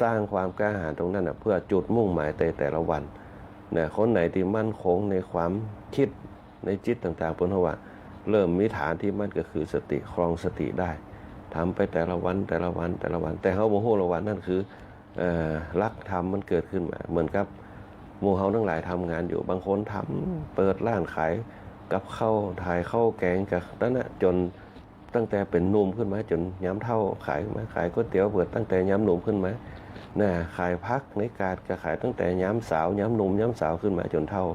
สร้างความกล้าหาญตรงนั้นเพื่อจุดมุ่งหมายแต่ละวันคนไหนที่มั่นคงในความคิดในจิตต่างๆเพราะว่าเริ่มมีฐานที่มั่นก็คือสติครองสติได้ทำไปแต่ละวันแต่เขาโมโหละวันนั่นคือรักธรรมมันเกิดขึ้นมาเหมือนกับหมู่เฮาทั้งหลายทำงานอยู่บางคนทำเปิดร้านขายกับข้าวถ่ายข้าวแกงกับนั่นจนตั้งแต่เป็นหนุ่มขึ้นมาจนย้ำเท่าขายก๋วยเตี๋ยวเปิดตั้งแต่ย้ำหนุ่มขึ้นมาขายพักในการก็ขายตั้งแต่ย้ำสาวย้ำหนุ่มย้ำสาวขึ้นมาจนเท่า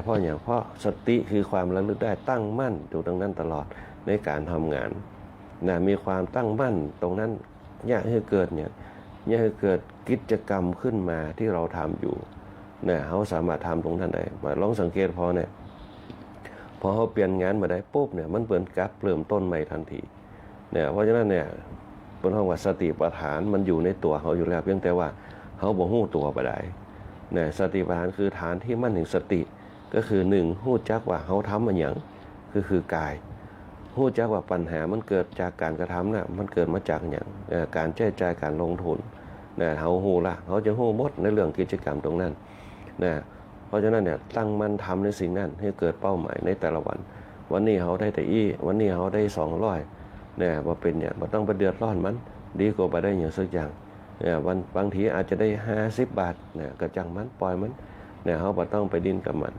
เพราะสติคือความระลึกได้ตั้งมั่นอยู่ตรงนั้นตลอดในการทำงานมีความตั้งมั่นตรงนั้นให้เกิดให้เกิดกิจกรรมขึ้นมาที่เราทำอยู่เขาสามารถทำตรงนั้นได้ลองสังเกตพอ พอเขาเปลี่ยนงานมาได้ปุ๊บเนี่ยมันเปิดกลับเริ่มต้นใหม่ทันทีเนี่ยเพราะฉะนั้นเนี่ยเป็นห้องว่าสติปัฏฐานมันอยู่ในตัวเขาอยู่แล้วเพียงแต่ว่าเขาบ่ฮู้ตัวไปได้เนี่ยสติปัฏฐานคือฐานที่มั่นแห่งสติก็คือหนึ่งฮู้จักว่าเขาทำมันหยังคือกายฮู้จักว่าปัญหามันเกิดจากการกระทำน่ะมันเกิดมาจากหยังการใช้จ่ายการลงทุนเนี่ยเขาฮู้ละเขาจะฮู้หมดในเรื่องกิจกรรมตรงนั้นนะเพราะฉะนั้นเนี่ยตั้งมั่นทำในสิ่งนั้นให้เกิดเป้าหมายในแต่ละวันวันนี้เขาได้แต่วันนี้เขาได้200เนี่ยว่าเป็นเนี่ยมันต้องไปเดือดร้อนมันดีกว่าไปได้อย่างสักอย่างเนี่ยวันบางทีอาจจะได้50 บาทเนี่ยกระจังมันปล่อยมันเนี่ยเขาบ่ต้องไปดิ้นกับมัน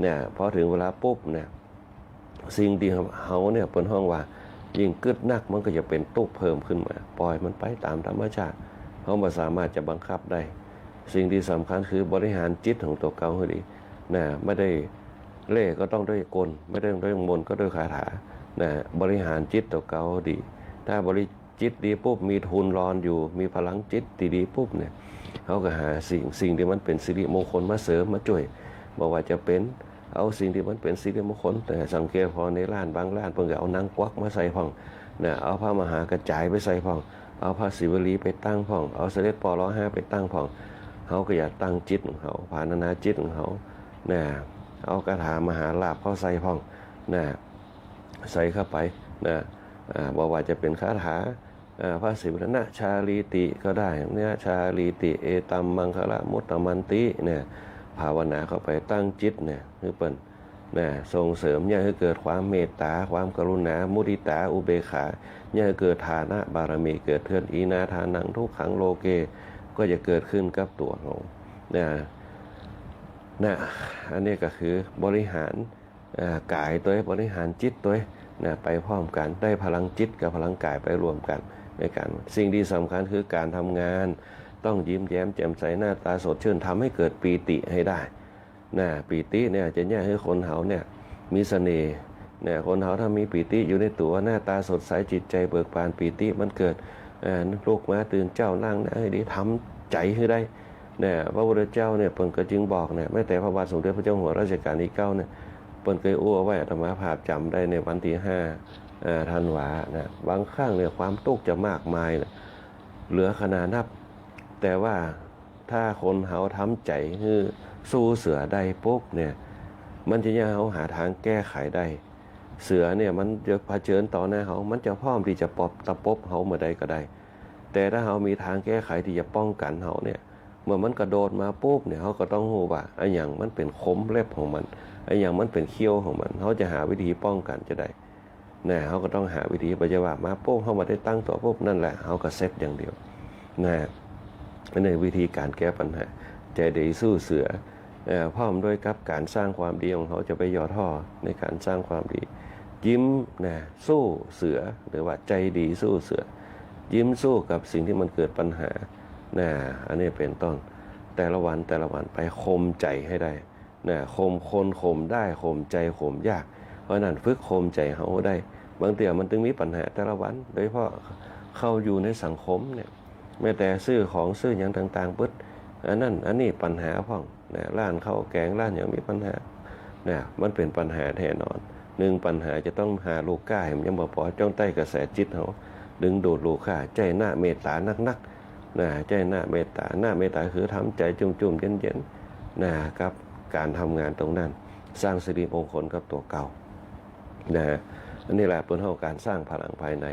เนี่ยพอถึงเวลาปุ๊บเนี่ยสิ่งที่เขาเนี่ยเป็นห้องว่ายิ่งกึดนักมันก็จะเป็นตุกเพิ่มขึ้นมาปล่อยมันไปตามธรรมชาติเขาไม่สามารถจะบังคับได้สิ่งที่สำคัญคือบริหารจิตของตัวเก่าให้ดีนะไม่ได้เล่ก็ต้องด้วยกลไม่ได้ด้วยมนต์ก็ด้วยคาถานะบริหารจิตตัวเก่าดีถ้าบริจิตดีปุ๊บมีทุนรอนอยู่มีพลังจิตดีปุ๊บเนี่ยเขาก็หาสิ่งที่มันเป็นสิริมงคลมาเสริมมาช่วยบอกว่าจะเป็นเอาสิ่งที่มันเป็นสิริมงคลแต่สังเกตพอในร้านบางร้านเพิ่งเอานางกวักมาใส่พ่องนะเอาผ้ามหากระจายไปใส่พ่องเอาผ้าศิวลีไปตั้งพ่องเอาเสด็จปล.5ไปตั้งพ่องเขาก็อยากตั้งจิตของเขาภาวนาจิตของเขานะเอาคาถามหาลาภเข้าใส่พ่องนะใส่เข้าไปนะบอกว่าจะเป็นคาถาพระศิวนะชาลีติก็ได้เนี่ยชาลีติเอตัมมังคละมุตตมันติเนี่ยภาวนาเข้าไปตั้งจิตเนี่ยคือเปิ้นนะส่งเสริมเนี่ยให้เกิดความเมตตาความกรุณามุทิตาอุเบกขาเนี่ยให้เกิดฐานะบารมีเกิดเทือนอีนาทานังทุกขังโลเกก็จะเกิดขึ้นกับตัวเรานะอันนี้ก็คือบริหารกายตัวบริหารจิตตัวนะไปพร้อมกันได้พลังจิตกับพลังกายไปรวมกันในการสิ่งที่สำคัญคือการทำงานต้องยิ้มแย้มแจ่มใสหน้าตาสดชื่นทำให้เกิดปีติให้ได้นะปีติเนี่ยจะเนี่ยให้คนเขาเนี่ยมีเสน่ห์เนี่ยคนเขาถ้ามีปีติอยู่ในตัวหน้าตาสดใสจิตใจเบิกบานปีติมันเกิดลูกมาตื่นเจ้านั่งนะให้ดีทำใจให้ได้เนี่ยพระพุทธเจ้าเนี่ยเพิ่นก็จึงบอกเนี่ยแม้แต่พระบาทสมเด็จพระเจ้าอยู่หัวรัชกาลที่ 9เนี่ยเปิ้นเคยอ้วไว้อาตมาภาพจำได้ในวันที่5 ธันวานะบางครั้งเนี่ยความทุกข์จะมากมายนะเหลือขนาดนับแต่ว่าถ้าคนเขาทำใจคือสู้เสือได้ปุ๊บเนี่ยมันจะยังเขาหาทางแก้ไขได้เสือเนี่ยมันจะเผชิญต่อหน้าเขามันจะพร้อมที่จะตะปบเขาเมื่อใดก็ได้แต่ถ้าเขามีทางแก้ไขที่จะป้องกันเขาเนี่ยเมื่อมันกระโดดมาปุ๊บเนี่ยเขาก็ต้องรู้ว่าไอ้อย่างมันเป็นคมเล็บของมันไอ้อย่างมันเป็นเขี้ยวของมันเขาจะหาวิธีป้องกันจะได้นะเขาก็ต้องหาวิธีปฏิบัติมาปุ๊บเขามาได้ตั้งตัวปุ๊บนั่นแหละเขาก็เซฟอย่างเดียวนะในวิธีการแก้ปัญหาใจดีสู้เสือพร้อมด้วยกับการสร้างความดีของเขาจะไปย่อท่อในการสร้างความดียิ้มนะสู้เสือหรือว่าใจดีสู้เสือยิ้มสู้กับสิ่งที่มันเกิดปัญหานะอันนี้เป็นต้นแต่ละวันไปข่มใจให้ได้นะข่มได้ข่มใจข่มยากเพราะนั้นฝึกข่มใจเขาได้บางทีมันถึงมีปัญหาแต่ละวันโดยเฉพาะเข้าอยู่ในสังคมเนี่ยแม้แต่ซื้อของซื้ออย่างต่างๆปึ๊ดอันนี้ปัญหาพ่องนะร้านข้าวแกงร้านอย่างมีปัญหานะมันเป็นปัญหาแน่นอนหนึ่งปัญหาจะต้องหาลูกค้าให้มันยังบ่พอจ้องใต้กระแสจิตเขาดึงดูดลูกค้าใจหน้าเมตตานักนะใจหน้าเมตตาคือทำใจจุ่มๆเย็นๆนะกับการทำงานตรงนั้นสร้างสิริมงคลกับตัวเก่านะอันนี้แหละเป็นเรื่องการสร้างพลังภายใน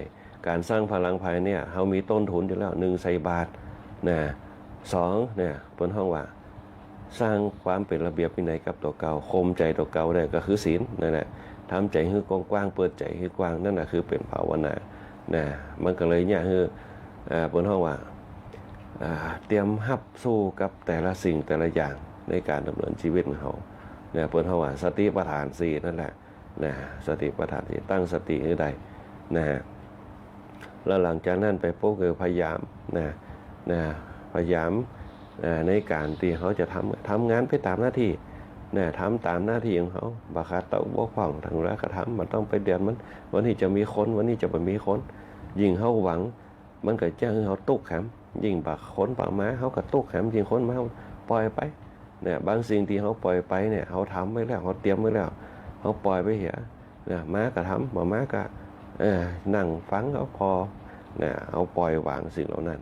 การสร้างพลังภายเนี่ยเขามีต้นทุนอยู่แล้ว1ใส่บาทนะ2เนี่ยเป็นห้องว่าสร้างความเป็นระเบียบวินัยกับตัวเก่าข่มใจตัวเก่าได้ก็คือศีลนั่นแหละทำใจให้กว้างเปิดใจให้กว้างนั่นแหละคือเป็นภาวนานะมันก็เลยเนี่ยคือเป็นห้องว่าเตรียมรับสู้กับแต่ละสิ่งแต่ละอย่างในการดำเนินชีวิตของเขาเนี่ยเป็นห้องว่าสติปัฏฐาน4นั่นแหละนะสติปัฏฐาน4ตั้งสติให้ได้นะแล้วหลังจากนั้นไปปุ๊บคือพยายามพยายามในการที่เขาจะทำงานไปตามหน้าที่ทำตามหน้าที่ของเขาบาคาเต่าบกพร่องทางรักธรรมมันต้องไปเดือนมันวันนี้จะมีคนวันนี้จะไม่มีคนยิ่งเขาหวังมันก็จะให้เขาตุกแขมยิ่งบากคนปากม้าเขาก็ตุกแขมยิ่งคนมาปล่อยไปเนี่ยบางสิ่งที่เขาปล่อยไปเนี่ยเขาทำไว้แล้วเขาเตรียมไว้แล้วเขา เขาปล่อยไปเหียเนี่ยม้ากระทำบ่ม้ากะนั่งฟังเขาพอเนี่ยเอาปล่อยวางสิ่งเหล่านั้น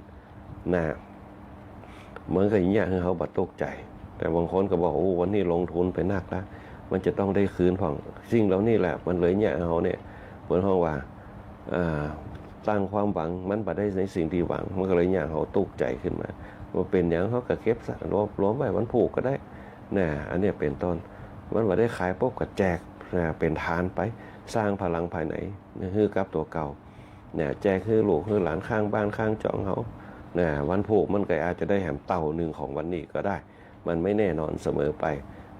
นะเหมือนกับอย่างเงี้ยคือเขาบัดตกใจแต่บางคนก็บอกโอ้วันนี้ลงทุนไปนักแล้วมันจะต้องได้คืนของสิ่งเหล่านี้แหละมันเลยเนี่ยเขาเนี่ยเหมือนเขาว่าตั้งความหวังมันบ่ได้ในสิ่งที่หวังมันก็เลยเนี่ยเขาตกใจขึ้นมาว่าเป็นอย่างเขาก็เก็บรวมไว้มันผูกก็ได้นะอันนี้เป็นต้นมันบ่ได้ขายปุ๊บก็แจกเป็นทานไปสร้างพลังภายในนี่คือกับตัวเก่าเนี่ยแจกคือลูกคือหลานข้างบ้านข้างจองเขาเนี่ยวันผูกมันก็อาจจะได้แหมเต่าหนึ่งของวันนี้ก็ได้มันไม่แน่นอนเสมอไป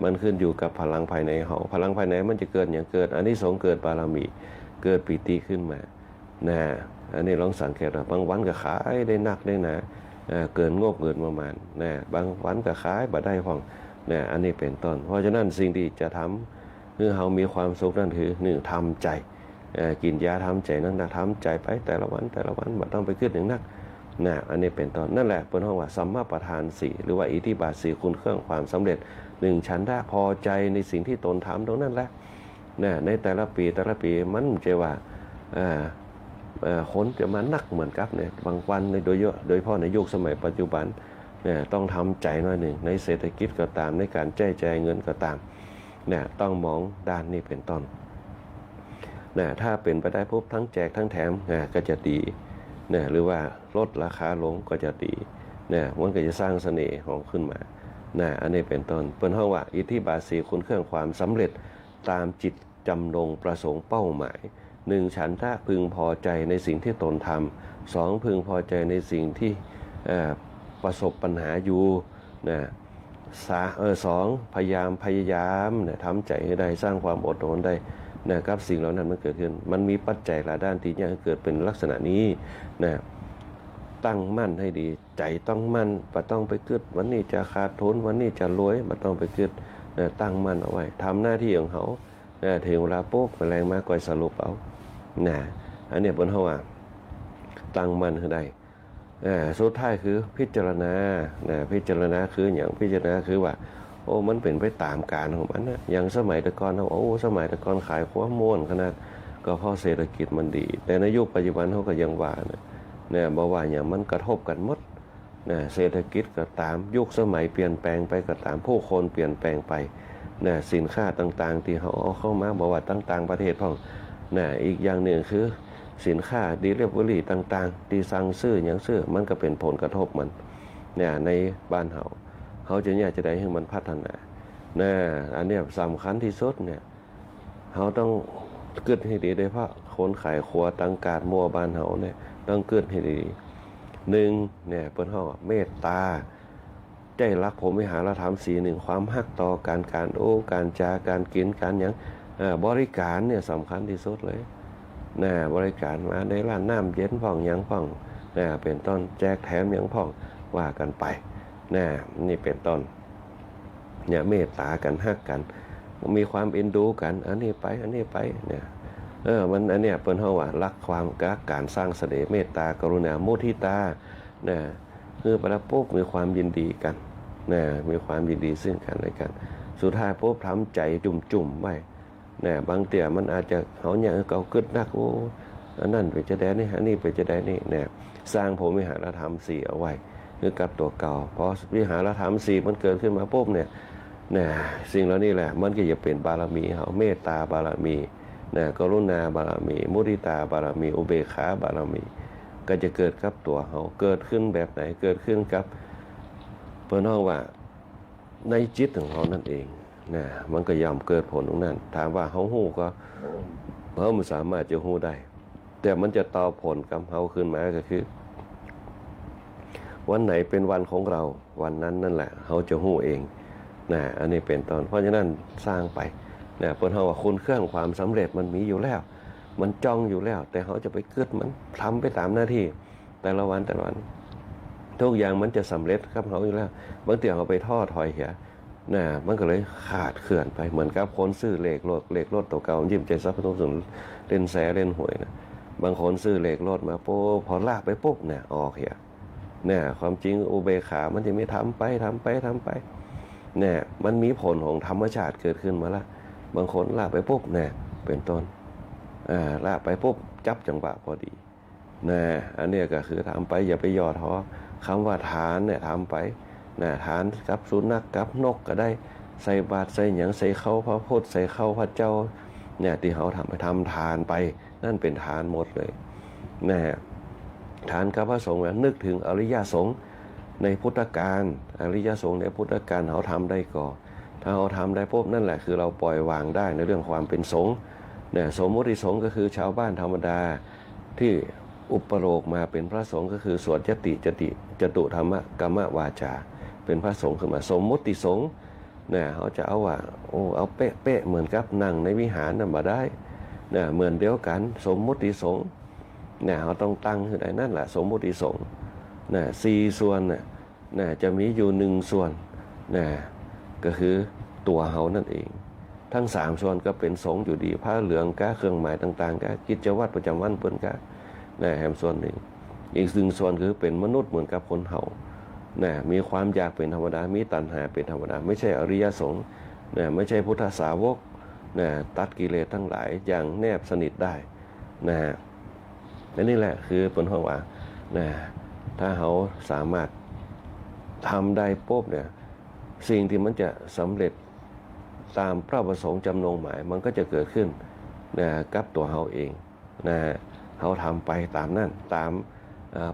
มันขึ้นอยู่กับพลังภายในเขาพลังภายในมันจะเกิดอย่างเกิดอันนี้สงเกิดบารมีเกิดปิติขึ้นมานะอันนี้ลองสังเกตว่าบางวันก็ขายได้นักได้หนาเกินงบเกินประมาณนะบางวันก็ขายบ่ได้ของนะอันนี้เป็นต้นเพราะฉะนั้นสิ่งที่จะทำคือเขามีความสุขนั่นคือหนึ่งทำใจกินยาทำใจนั่นนะทำใจไปแต่ละวันบ่ต้องไปขึ้นหนึ่งนักนะอันนี้เป็นต้นนั่นแหละเป็นห้องว่าสัมมาประธานสี่หรือว่าอิทธิบาทสี่คุณเครื่องความสำเร็จหนึ่งฉันทะพอใจในสิ่งที่ตนทำตรงนั้นแหละนะในแต่ละปีมันจะว่าคนจะมานักเหมือนกับเนี่ยบางวันโดยเฉพาะในยุคสมัยปัจจุบันเนี่ยต้องทำใจหน่อยหนึ่งในเศรษฐกิจก็ตามในการแจกเงินก็ตามเนี่ยต้องมองด้านนี้เป็นต้นนะถ้าเป็นไปได้ปุ๊บทั้งแจกทั้งแถมก็จะดีนะหรือว่าลดราคาลงก็จะดีนะมันก็จะสร้างเสน่ห์ของขึ้นมานะอันนี้เป็นต้นเป็นห้องว่าอิทธิบาทสี่คุณเครื่องความสำเร็จตามจิตจำนงประสงค์เป้าหมายหนึ่งฉันทะพึงพอใจในสิ่งที่ตนทำสองพึงพอใจในสิ่งที่ประสบปัญหาอยู่นะสองพยายามเนี่ยทำใจให้ได้สร้างความอดทนได้นะครับสิ่งเหล่านั้นมันเกิดขึ้นมันมีปัจจัยหลายด้านที่จะเกิดเป็นลักษณะนี้นะตั้งมั่นให้ดีใจต้องมั่นบ่ต้องไปกึดวันนี้จะขาดทุนวันนี้จะรวยบ่ต้องไปกึดตั้งมั่นเอาไว้ทำหน้าที่ของเขาถึงเวลาปุ๊บแรงมาก่อยสรุปเอาอันนี้บนเขาว่าตั้งมั่นให้ได้สุดท้ายคือพิจารณาพิจารณาคืออย่างพิจารณาคือว่าโอ้มันเป็นไปตามการของมันนะอย่างสมัยแต่ก่อนเขาสมัยแต่ก่อนขายความม่วนขนาดก็เพราะเศรษฐกิจมันดีแต่ในยุคปัจจุบันเขาก็ยังว่าเนี่ยบอกว่าอย่างมันกระทบกันหมดเศรษฐกิจก็ตามยุคสมัยเปลี่ยนแปลงไปก็ตามผู้คนเปลี่ยนแปลงไปสินค้าต่างๆที่เขาเอาเข้ามาบอกว่าต่างๆประเทศพ่องอีกอย่างหนึ่งคือสินค้าดีลิเวอรี่ต่างๆที่สั่งซื้ออย่างซื้อมันก็เป็นผลกระทบมันในบ้านเขาจะอยากจะได้ให้มันพัฒนาอันนี้สำคัญที่สุดเนี่ยเขาต้องเกิดให้ดีโดยเฉพาะคนขายครัวตังการมัวบ้านเขาเนี่ยต้องเกิดให้ดีหนึ่งเนี่ยเป็นห้องเมตตาใจรักผมวิหารธรรมสีหนึ่งความฮักต่อการการจาการกินการอย่างบริการเนี่ยสำคัญที่สุดเลยบริการมาในร้านน้ำเย็นพ่องยังพ่องเป็นต้นแจกแถมยังพ่องว่ากันไปนี่เป็นต้นเนี่ยเมตตากันฮักกันมีความเอ็นดูกันอันนี้ไปเนี่ยมันอันเนี้ยเป็นห้องว่ารักความการสร้างเสน่ห์เมตตากรุณามุทิตาคือประปุ๊บมีความยินดีกันมีความยินดีซึ่งกันและกันสุดท้ายปุ๊บทำใจจุ่มไว้บางเตี่ยมันอาจจะเขาเนี่ยเขากึดนักอันนั้นไปจะได้นี่อันนี้ไปจะได้นี่สร้างผมวิหารธรรมสี่เอาไว้คือกับตัวเก่าพอวิหารธรรมสี่มันเกิดขึ้นมาปุ๊บเนี่ยสิ่งเหล่านี้แหละมันก็จะเป็นบารมีเขาเมตตาบารมีกรุณาบารมีมุทิตาบารมีอุเบกขาบารมีก็จะเกิดกับตัวเขาเกิดขึ้นแบบไหนเกิดขึ้นกับเพื่อนห้องว่าในจิตของเขานั่นเองมันก็ย่อมเกิดผลตรงนั้นถามว่าเขาหู้ก็เขาไม่สามารถจะหู้ได้แต่มันจะต่อผลกับเขาขึ้นมาก็คือวันไหนเป็นวันของเราวันนั้นนั่นแหละเขาจะหู้เองอันนี้เป็นตอนเพราะฉะนั้นสร้างไปเพื่อนเขาว่าคุณเครื่องความสำเร็จมันมีอยู่แล้วมันจ้องอยู่แล้วแต่เขาจะไปเกิดมันทำไปตามหน้าที่แต่ละวันทุกอย่างมันจะสำเร็จครับเขาอยู่แล้วบางทีเขาไปท่อถอยเหียมันก็เลยขาดเขื่อนไปเหมือนกับคนซื้อเลขรถตัวเก่ายิ้มใจซับทุกส่วนเล่นแสเล่นหวยบางคนซื้อเลขรถมาปุ๊บพอลากไปปุ๊บออกเหียความจริงอุเบกขามันจะไม่ทำไปมันมีผลของธรรมชาติเกิดขึ้นมาแล้ว บางคนละไปปุ๊บเนี่ยเป็นต้นละไปปุ๊บจับจังหวะพอดีนะอันนี้ก็คือทำไปอย่าไปย่อท้อคำว่าทานเนี่ยทำไปนะทานกับสุนัขกับนกก็ได้ใส่บาตรใส่หยังใส่เข้าพระพุทธใส่เข้าพระเจ้าเนี่ยที่เขาทำไปทำทานไปนั่นเป็นทานหมดเลยนะทานกับพระสงฆ์นึกถึงอริยสงฆ์ในพุทธกาลอริยสงฆ์ในพุทธกาลเขาทำได้ก่อนถ้าเขาทำได้ปุ๊บนั่นแหละคือเราปล่อยวางได้ในเรื่องความเป็นสงฆ์เนี่ยสมมติสงฆ์ก็คือชาวบ้านธรรมดาที่อุปโลกมาเป็นพระสงฆ์ก็คือสวดจตุธรรมกรรมวาจาเป็นพระสงฆ์ขึ้นมาสมมุติสงฆ์เนี่ยเขาจะเอาว่าเอาเป๊ะเหมือนกับนั่งในวิหารนั่นมาได้เนี่ยเหมือนเดียวกันสมมุติสงฆ์เนี่ยเขาต้องตั้งขึ้นได้นั่นแหละสมมุติสงฆ์เนี่ย4 ส่วนเนี่ยจะมีอยู่1 ส่วนเนี่ยก็คือตัวเขานั่นเองทั้ง3 ส่วนก็เป็นสงฆ์อยู่ดีผ้าเหลืองก้าเครื่องหมายต่างๆก้ากิจวัตรประจำวันเปิ้นก้าเนี่ยแหมส่วนหนึ่งอีก1 ส่วนคือเป็นมนุษย์เหมือนกับคนเฮาเนี่ยมีความอยากเป็นธรรมดามีตัณหาเป็นธรรมดาไม่ใช่อริยสงฆ์เนี่ยไม่ใช่พุทธสาวกเนี่ยตัดกิเลสทั้งหลายอย่างแนบสนิทได้นะฮะและนี่แหละคือผลของว่านะถ้าเขาสามารถทำได้ปุ๊บเนี่ยสิ่งที่มันจะสำเร็จตามพระประสงค์จำนงหมายมันก็จะเกิดขึ้นนะกับตัวเขาเองนะเขาทำไปตามนั่นตาม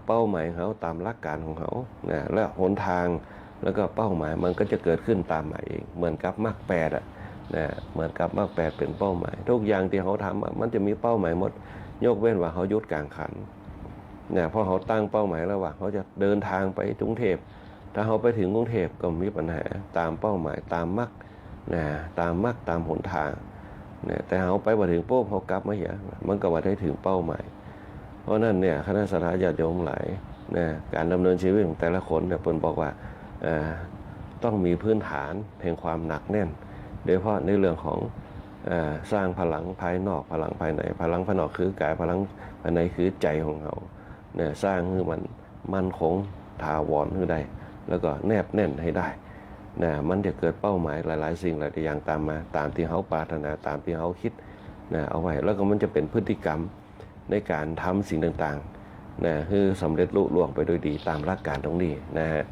เป้าหมายเขาตามหลักการของเขานะและหนทางแล้วก็เป้าหมายมันก็จะเกิดขึ้นตามมาเองเหมือนกับมรรค8นะเหมือนกับมรรค8เป็นเป้าหมายทุกอย่างที่เขาทำมันจะมีเป้าหมายหมดยกเว้นว่าเขาหยุดกลางคันเนี่ยพอเขาตั้งเป้าหมายแล้วว่าเขาจะเดินทางไปกรุงเทพถ้าเขาไปถึงกรุงเทพก็มีปัญหาตามเป้าหมายตามมรรคนะตามมรรคตามหนทางเนี่ยแต่เขาไปมาถึงปุ๊บเขากลับมาเหี้ยมันก็ว่าได้ถึงเป้าหมายเพราะนั่นเนี่ยคณะสัตยาญาติโยมหลายนะการดำเนินชีวิตของแต่ละคนเนี่ยเพิ่นบอกว่าต้องมีพื้นฐานแห่งความหนักแน่นโดยเฉพาะในเรื่องของสร้างพลังภายนอกพลังภายในพลังภายนอกคือกายพลังภายในคือใจของเขาเนี่ยสร้างให้มันมั่นคงถาวรให้ได้แล้วก็แนบแน่นให้ได้นะมันจะเกิดเป้าหมายหลายๆสิ่งหลายอย่างตามมาตามที่เขาปรารถนาตามที่เขาคิดนะเอาไว้แล้วก็มันจะเป็นพฤติกรรมในการทำสิ่งต่างๆนะคือสำเร็จลุล่วงไปโดยดีตามหลักการตรงนี้นะฮะ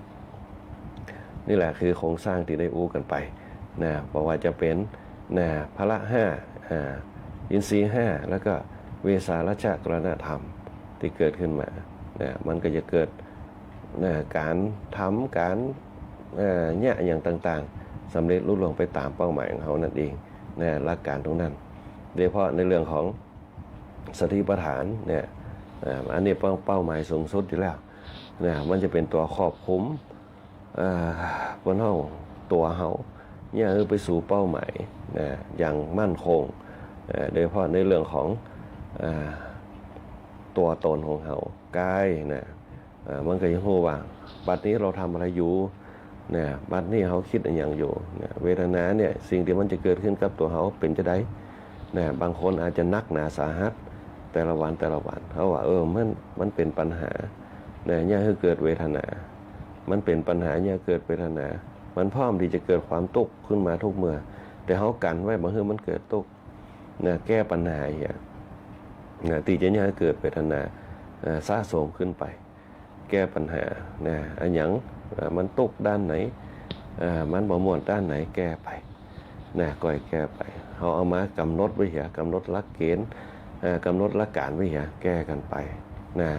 นี่แหละคือโครงสร้างที่ได้อู้กันไปนะบอกว่าจะเป็นนะพละ5อินทรีย์5แล้วก็เวสารัชกรณธรรมที่เกิดขึ้นมานะมันก็จะเกิดนะการทำการเนี่ยอย่างต่างๆสำเร็จลุล่วงไปตามเป้าหมายของเขานั่นเองนะหลักการตรงนั้นโดยเฉพาะในเรื่องของสติปัฏฐานเนี่ยอันนี้เป้าหมายสูงสุดอยู่แล้วนะมันจะเป็นตัวครอบคลุมบนห้องตัวเขาเนี่ยไปสู่เป้าหมายนะอย่างมั่นคงโดยเฉพาะในเรื่องของตัวตนของเขากายนะมันก็ยังรู้ว่าบัดนี้เราทำอะไรอยู่เนี่ยบัดนี้เขาคิดอย่างอยู่เนี่ยเวทนาเนี่ยสิ่งที่มันจะเกิดขึ้นกับตัวเขาเป็นจะได้เนี่ยบางคนอาจจะนักหนาสาหัสแต่ละวันเขาว่ามันเป็นปัญหาเนี่ยคือเกิดเวทนามันเป็นปัญหาเนี่ยเกิดเวทนามันพร้อมที่จะเกิดความทุกข์ขึ้นมาทุกเมื่อแต่เขากันไว้บางทีมันเกิดทุกข์เนี่ยแก้ปัญหาอย่างเนี่ยที่จะเนี่ยเกิดเวทนาสะสมขึ้นไปแก้ปัญหาเนี่ยอันอย่างมันทุกข์ด้านไหนมันบ่ม่วนด้านไหนแก้ไปเนี่ยก่อยแก้ไปเขาเอามากำหนดไว้เหี้ยกำหนดหลักเกณฑ์กำหนดหลักการไว้เหี้ยแก้กันไปนะ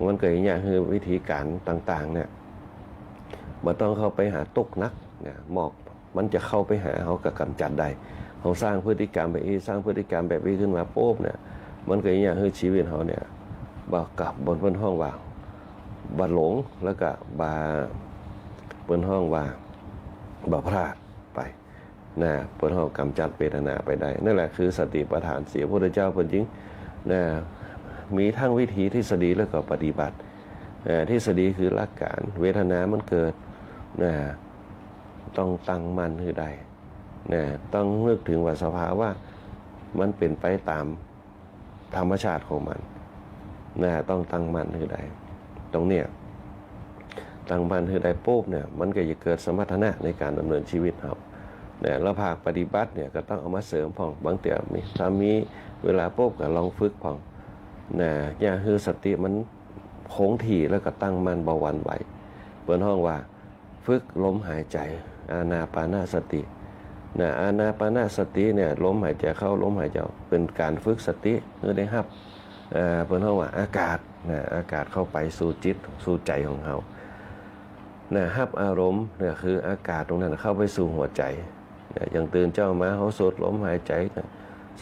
มันเกิดอย่างคือวิธีการต่างๆเนี่ยมันต้องเข้าไปหาตุกนักเนี่ยหมอกมันจะเข้าไปหาเขาก็กำจัดได้เขาสร้างพฤติกรรมแบบนี้สร้างพฤติกรรมแบบนี้ขึ้นมาปุ๊บเนี่ยมันเกิดอย่างคือชีวิตเขาเนี่ยบ่กับบนห้องว่าบาหลงแล้วก็บนห้องว่าบ่พลาดไปนะบนห้องกำจัดเวทนาไปได้นั่นแหละคือสติปัฏฐาน4พระพุทธเจ้าจริงนะมีทั้งวิธีทฤษฎีแล้วก็ปฏิบัติทฤษฎีคือหลักการเวทนามันเกิดนะต้องตั้งมั่นให้ได้นะต้องนึกถึงว่าสภาวะมันเป็นไปตามธรรมชาติของมันนะต้องตั้งมั่นให้ได้ตรงเนี้ยตั้งมั่นให้ได้ปุ๊บเนี่ยมันก็จะเกิดสมรรถนะในการดำเนินชีวิตเรา เนี่ยแล้วภาคปฏิบัติเนี่ยก็ต้องเอามาเสริมพ่องบางเตียมีถ้ามีเวลาปุ๊บก็ลองฝึกพ่องนะอย่าคือสติมันคงที่แล้วก็ตั้งมั่นบ่หวั่นไหวเปิ้นห้องว่าฝึกลมหายใจอานาปานสตินะอานาปานสติเนี่ยลมหายใจเข้าลมหายใจออกเป็นการฝึกสติเพื่อได้รับเปิ้นห้องว่าอากาศนะอากาศเข้าไปสู่จิตสู่ใจของเรานะรับอารมณ์เนี่ยคืออากาศตรงนั้นเข้าไปสู่หัวใจอย่างตื่นเจ้ามาเขาสูดลมหายใจ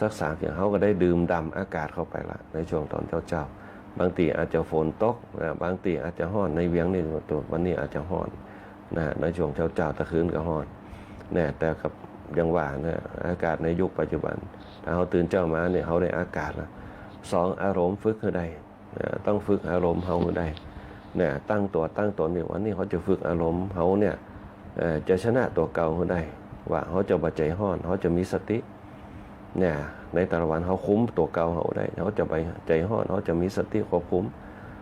สักสามอย่างเขาก็ได้ดื่มด่ำอากาศเข้าไปละในช่วงตอนเจ้าบางทีอาจจะฝนตกบางทีอาจจะร้อนในเวียงนี่ตัววันนี้อาจจะร้อนในช่วงเจ้าตะคืนก็ร้อนแต่กับยังว่าอากาศในยุคปัจจุบันถ้าเขาตื่นเจ้ามาเนี่ยเขาได้อากาศละสองอารมณ์ฝึกให้ได้ต้องฝึกอารมณ์เขาให้ได้ตั้งตัวตั้งตนเนี่ยวันนี้เขาจะฝึกอารมณ์เขาเนี่ยจะชนะตัวเก่าให้ได้ว่าเขาจะบ่ใจห้อนเขาจะมีสติในแต่ละวันเขาคุ้มตัวเก่าเขาได้เขาจะไปใจห้อนเขาจะมีสติควบคุม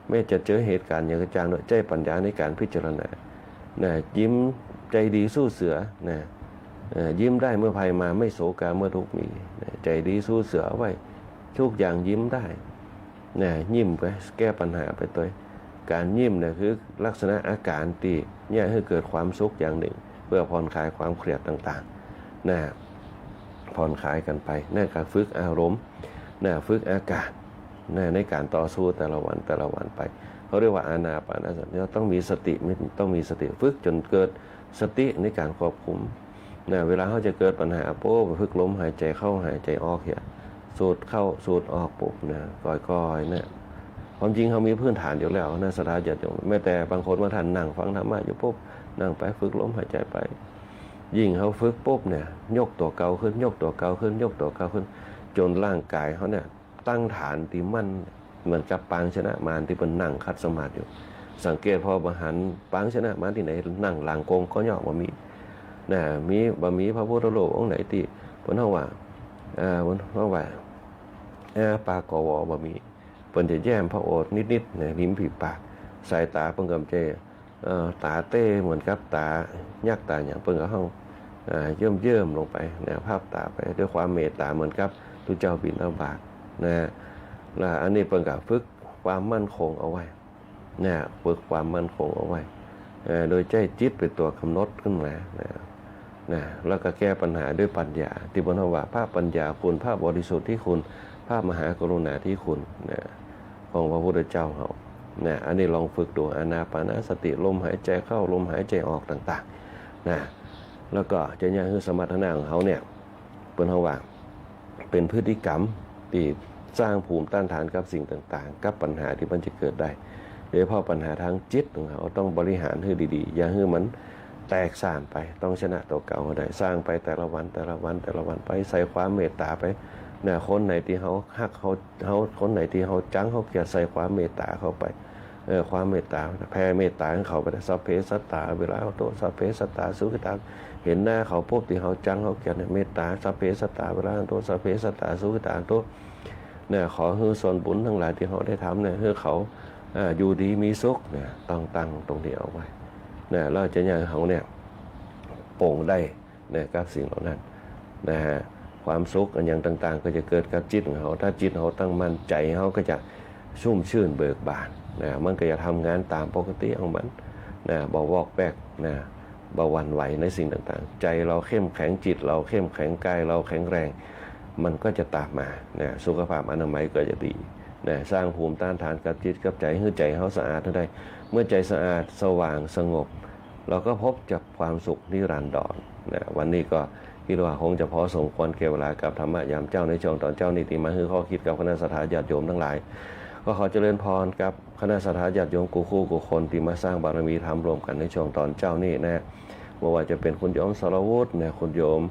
ไม่จะเจอเหตุการณ์อย่างกระจางด้วยใจปัญญาในการพิจารณายิ้มใจดีสู้เสือยิ้มได้เมื่อภัยมาไม่โศกาเมื่อทุกข์มีใจดีสู้เสือไว้ทุกอย่างยิ้มได้ยิ้มไปแก้ปัญหาไปตัวการยิ้มเนี่ยคือลักษณะอาการที่เนี่ยให้เกิดความสุขอย่างหนึ่งเพื่อผ่อนคลายความเครียดต่างๆผ่อนคลายกันไปการฝึกอารมณ์ฝึกอากาศในการต่อสู้แต่ละวันไปเขาเรียกว่าอานาปานสติต้องมีสติต้องมีสติฝึกจนเกิดสติในการควบคุมเวลาเขาจะเกิดปัญหาปุ๊บฝึกลมหายใจเข้าหายใจออกสูดเข้าสูดออกปุ๊บค่อยๆความจริงเขามีพื้นฐานอยู่แล้วศรัทธาญาติโยมแม้แต่บางคนมาท่านนั่งฟังธรรมะอยู่ปุ๊บนั่งไปฝึกลมหายใจไปยิ่งเขาฝึกปุ๊บยกตัวเก่าขึ้นยกตัวเก่าขึ้นยกตัวเก่าขึ้นจนร่างกายเขาตั้งฐานที่มั่นเหมือนกับปางชนะมารที่เป็นนั่งคัดสมาธิอยู่สังเกตพอบหันปางชนะมารที่ไหนนั่งหลังกงก็ย่อบ่มีพระพุทธรูปองค์ไหนที่เพิ่นเฮาว่าปากกวบ่มีเพิ่นจะแย้มพระโอษฐ์นิดๆริมฝีปากสายตาเพิ่นก็ตาเต้เหมือนกับตายักตาอย่างเพิ่นก็เฮาเยิ้มลงไปภาพตาไปด้วยความเมตตาเหมือนกับทุเจ้าบิณฑบาตแล้วอันนี้เพิ่นก็ฝึกความมั่นคงเอาไว้ฝึกความมั่นคงเอาไว้โดยใจจิตเป็นตัวกำหนดขึ้นมาแล้วก็แก้ปัญหาด้วยปัญญาที่เพิ่นว่าภาพปัญญาคุณภาพบริสุทธิ์ที่คุณภาพมหากรุณาที่คุณของพระพุทธเจ้าเขาอันนี้ลองฝึกดูอานาปานสติลมหายใจเข้าลมหายใจออกต่างๆแล้วก็จะยังคือสมรรถนะของเขาเนี่ยเป็นเขาว่าเป็นพฤติกรรมที่สร้างภูมิต้านทานกับสิ่งต่างๆกับปัญหาที่มันจะเกิดได้โดยเฉพาะปัญหาทางจิตของเขาต้องบริหารให้ดีๆอย่าให้มันแตกสานไปต้องชนะตัวเก่าได้สร้างไปแต่ละวันไปใส่ความเมตตาไปคนไหนที่เขาฮักเขาคนไหนที่เขาจังเขาเกลียดใส่ความเมตตาเข้าไปความเมตตาแผ่เมตตาให้เขาไปสัพเพสัตตาเวลาเขาโตสัพเพสัตตาสุขิตาเห็นหน้าเขาพบที่เขาจังเขาเกลียดเมตตาสัพเพสัตตาเวลาโตสัพเพสัตตาสุขิตาโตขอให้ส่วนบุญทั้งหลายที่เขาได้ทำให้เขาอยู่ดีมีสุขต้องตั้งตรงนี้เอาไว้เราจะยังเขาโปร่งได้กับสิ่งเหล่านั้นความสุขอันอย่างต่างๆก็จะเกิดกับจิตของเขาถ้าจิตเขาตั้งมั่นใจเขาก็จะชุ่มชื่นเบิกบานมันก็จะทำงานตามปกติของมันบ่วอกแวกบ่หวั่นไหวในสิ่งต่างๆใจเราเข้มแข็งจิตเราเข้มแข็งกายเราแข็งแรงมันก็จะตามมาสุขภาพอนามัยก็จะดีสร้างภูมิต้านทานกับจิตกับใจให้ใจเขาสะอาดได้เมื่อใจสะอาดสว่างสงบเราก็พบกับความสุขนิรันดรวันนี้ก็คิดว่าคงจะพอสมควรแก่เวลากับธรรมะยามเจ้าในช่วงตอนเจ้านิติมาคือข้อคิดกับคณะสัตยาญาติโยมทั้งหลายก็ขอเจริญพรกับคณะสัตยาญาติโยมกูคู่กูคนที่มาสร้างบารมีธรรมรวมกันในช่วงตอนเจ้านี่ไม่ว่าจะเป็นคุณโยมสรวุฒิคุณโยม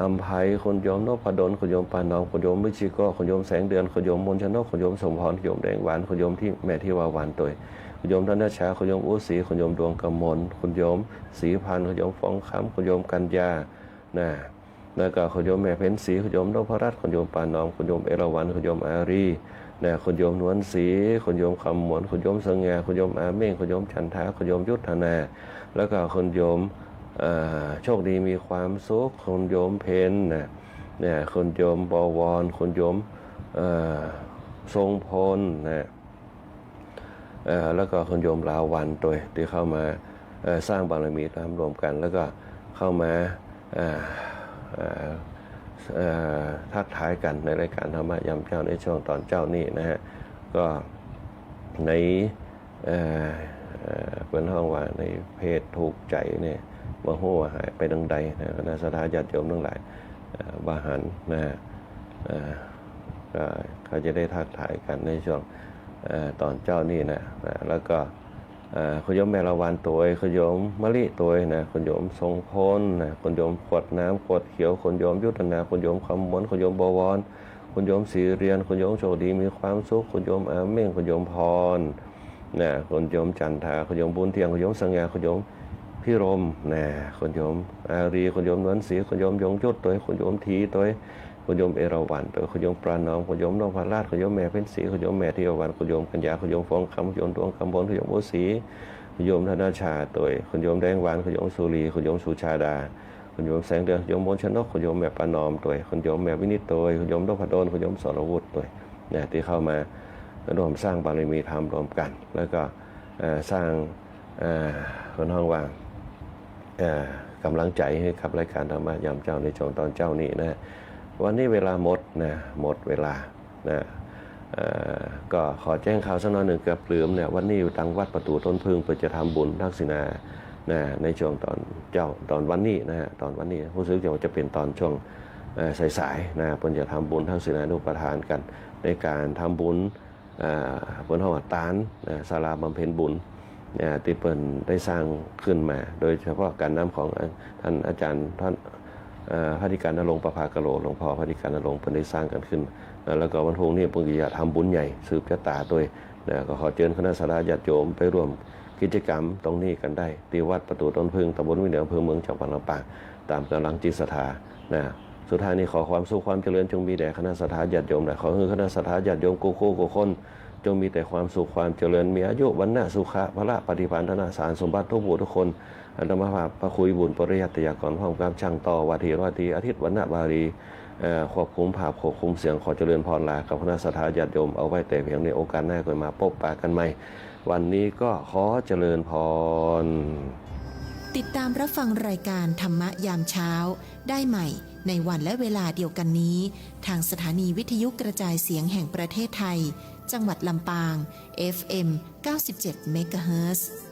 อัมภัยคุณโยมนพดลคุณโยมปานองคุณโยมมิชิโกคุณโยมแสงเดือนคุณโยมมนชนกคุณโยมสมพรคุณโยมแดงหวานคุณโยมที่แม่ที่วาหวานตัวคุณโยมธนชาคุณโยมอุศรีคุณโยมดวงกมลคุณโยมศรีพันธ์คุณโยมฟองคำคุณโยมกัญญาแล้วก็คุณโยมแม่เพ็ญศรีคุณโยมนพรัตน์คุณโยมปานอมคุณโยมเอราวัณคุณโยมอารีคุณโยมนวลศรีคุณโยมคำหมวนคุณโยมสง่าคุณโยมอาเม่งคุณโยมจันทาคุณโยมยุทธนาแล้วก็คุณโยม โชคดีมีความสุขคุณโยมเพนนะเนี่ยคุณโยมบวรคุณโยมทรงพลนะแล้วก็คุณโยมลาวันตัวที่เข้ามาสร้างบารมีรวมกันแล้วก็เข้ามาทักทายกันในรายการธรรมะยามเจ้าในช่วงตอนเจ้านี่นะฮะก็ในเป็นห้องว่าในเพจถูกใจเนี่ยมาหัวหายไปดังใดนะคณะสัตยาติโยมทั้งหลายบาหันนะฮะก็เขาจะได้ทักทายกันในช่วงตอนเจ้านี่นะแล้วก็คุณโยมแม่ละวันตัวคุณโยมมะลิตัวนะคุณโยมทรงพลนะคุณโยมขวดน้ำขวดเขียวคุณโยมยุทธนาคุณโยมคำมนคุณโยมบวรคุณโยมศรีเรียนคุณโยมโชคดีมีความสุขคุณโยมอาเม่งคุณโยมพรนะคุณโยมจันทาคุณโยมบุญเทียงคุณโยมสังญาคุณโยมพิรมนะคุณโยมอารีคุณโยมนวลศรีคุณโยมยงยุทธตัวคุณโยมทีตัวคุณโยมเอราวัณตัวคุณโยมปราณอมคุณโยมนพราชคุณโยมแม่เพ็ญศรีคุณโยมแม่เทววันคุณโยมกัญญาคุณโยมฟองคำคุณโยมดวงคำบนคุณโยมโอศรีคุณโยมธนาชาตัวคุณโยมแดงหวานคุณโยมสุรีคุณโยมสุชาดาคุณโยมแสงเดือนคุณโยมมนชนกคุณโยมแม่ปานอมตัวคุณโยมแม่วินิตตัวคุณโยมนพดลคุณโยมสรวุฒิตัวเนี่ยที่เข้ามารวมสร้างบารมีธรรมรวมกัน แล้วก็สร้างคนห้องว่างกำลังใจให้กับรายการธรรมะยามเจ้าในช่วงตอนเจ้านี้นะวันนี้เวลาหมดนะหมดเวลานะก็ขอแจ้งข่าวสักหน่อยหนึ่งกับลืมเนี่ยวันนี้อยู่ทางวัดประตูต้นพึ่งเพื่อจะทำบุญทักษิณานะในช่วงตอนวันนี้นะฮะตอนวันนี้ผู้ซื้อจะเป็นตอนช่วงสายๆนะเพื่อจะทำบุญทักษิณานุปทานกันในการทำบุญบนห้องตานศาลาบำเพ็ญบุญที่เปิ่นได้สร้างขึ้นมาโดยเฉพาะการนำของท่านอาจารย์ท่านพระธิการณรงค์ประภากโลหลวงพ่อพระธิการณรงค์เพิ่นได้สร้างกันขึ้นแล้วก็วันพรุ่งนี้ปุญญาทำบุญใหญ่สืบชะตาด้วยก็ขอเชิญคณะสัตยาติโยมไปร่วมกิจกรรมตรงนี้กันได้ที่วัดประตูต้นพึ่งตำบลวิเนียอำเภอเมืองจังหวัดลำปางตามกำลังจิตศรัทธาสุดท้ายนี้ขอความสุขความเจริญจงมีแด่คณะสัตยาติโยมขอให้คณะสัตยาติโยมโกโก้คนจงมีแต่ความสุขความเจริญมีอายุวรรณะสุขะพละปฏิภาณธนาสารสมบัติทุกผู้ทุกคนอันธรรมภาพพระคุยบุญปริยัติยากรพร้อมกับช่างต่อวาทีอาทิตย์วรรณะบาลีควบคุมภาพควบคุมเสียงขอเจริญพรลากับคณะสัตยาติโยมเอาไว้แต่เพียงในโอกาสหน้าก็มาพบปะกันใหม่วันนี้ก็ขอเจริญพรติดตามรับฟังรายการธรรมะยามเช้าได้ใหม่ในวันและเวลาเดียวกันนี้ทางสถานีวิทยุกระจายเสียงแห่งประเทศไทยจังหวัดลำปาง FM 97 เมกะเฮิรตซ์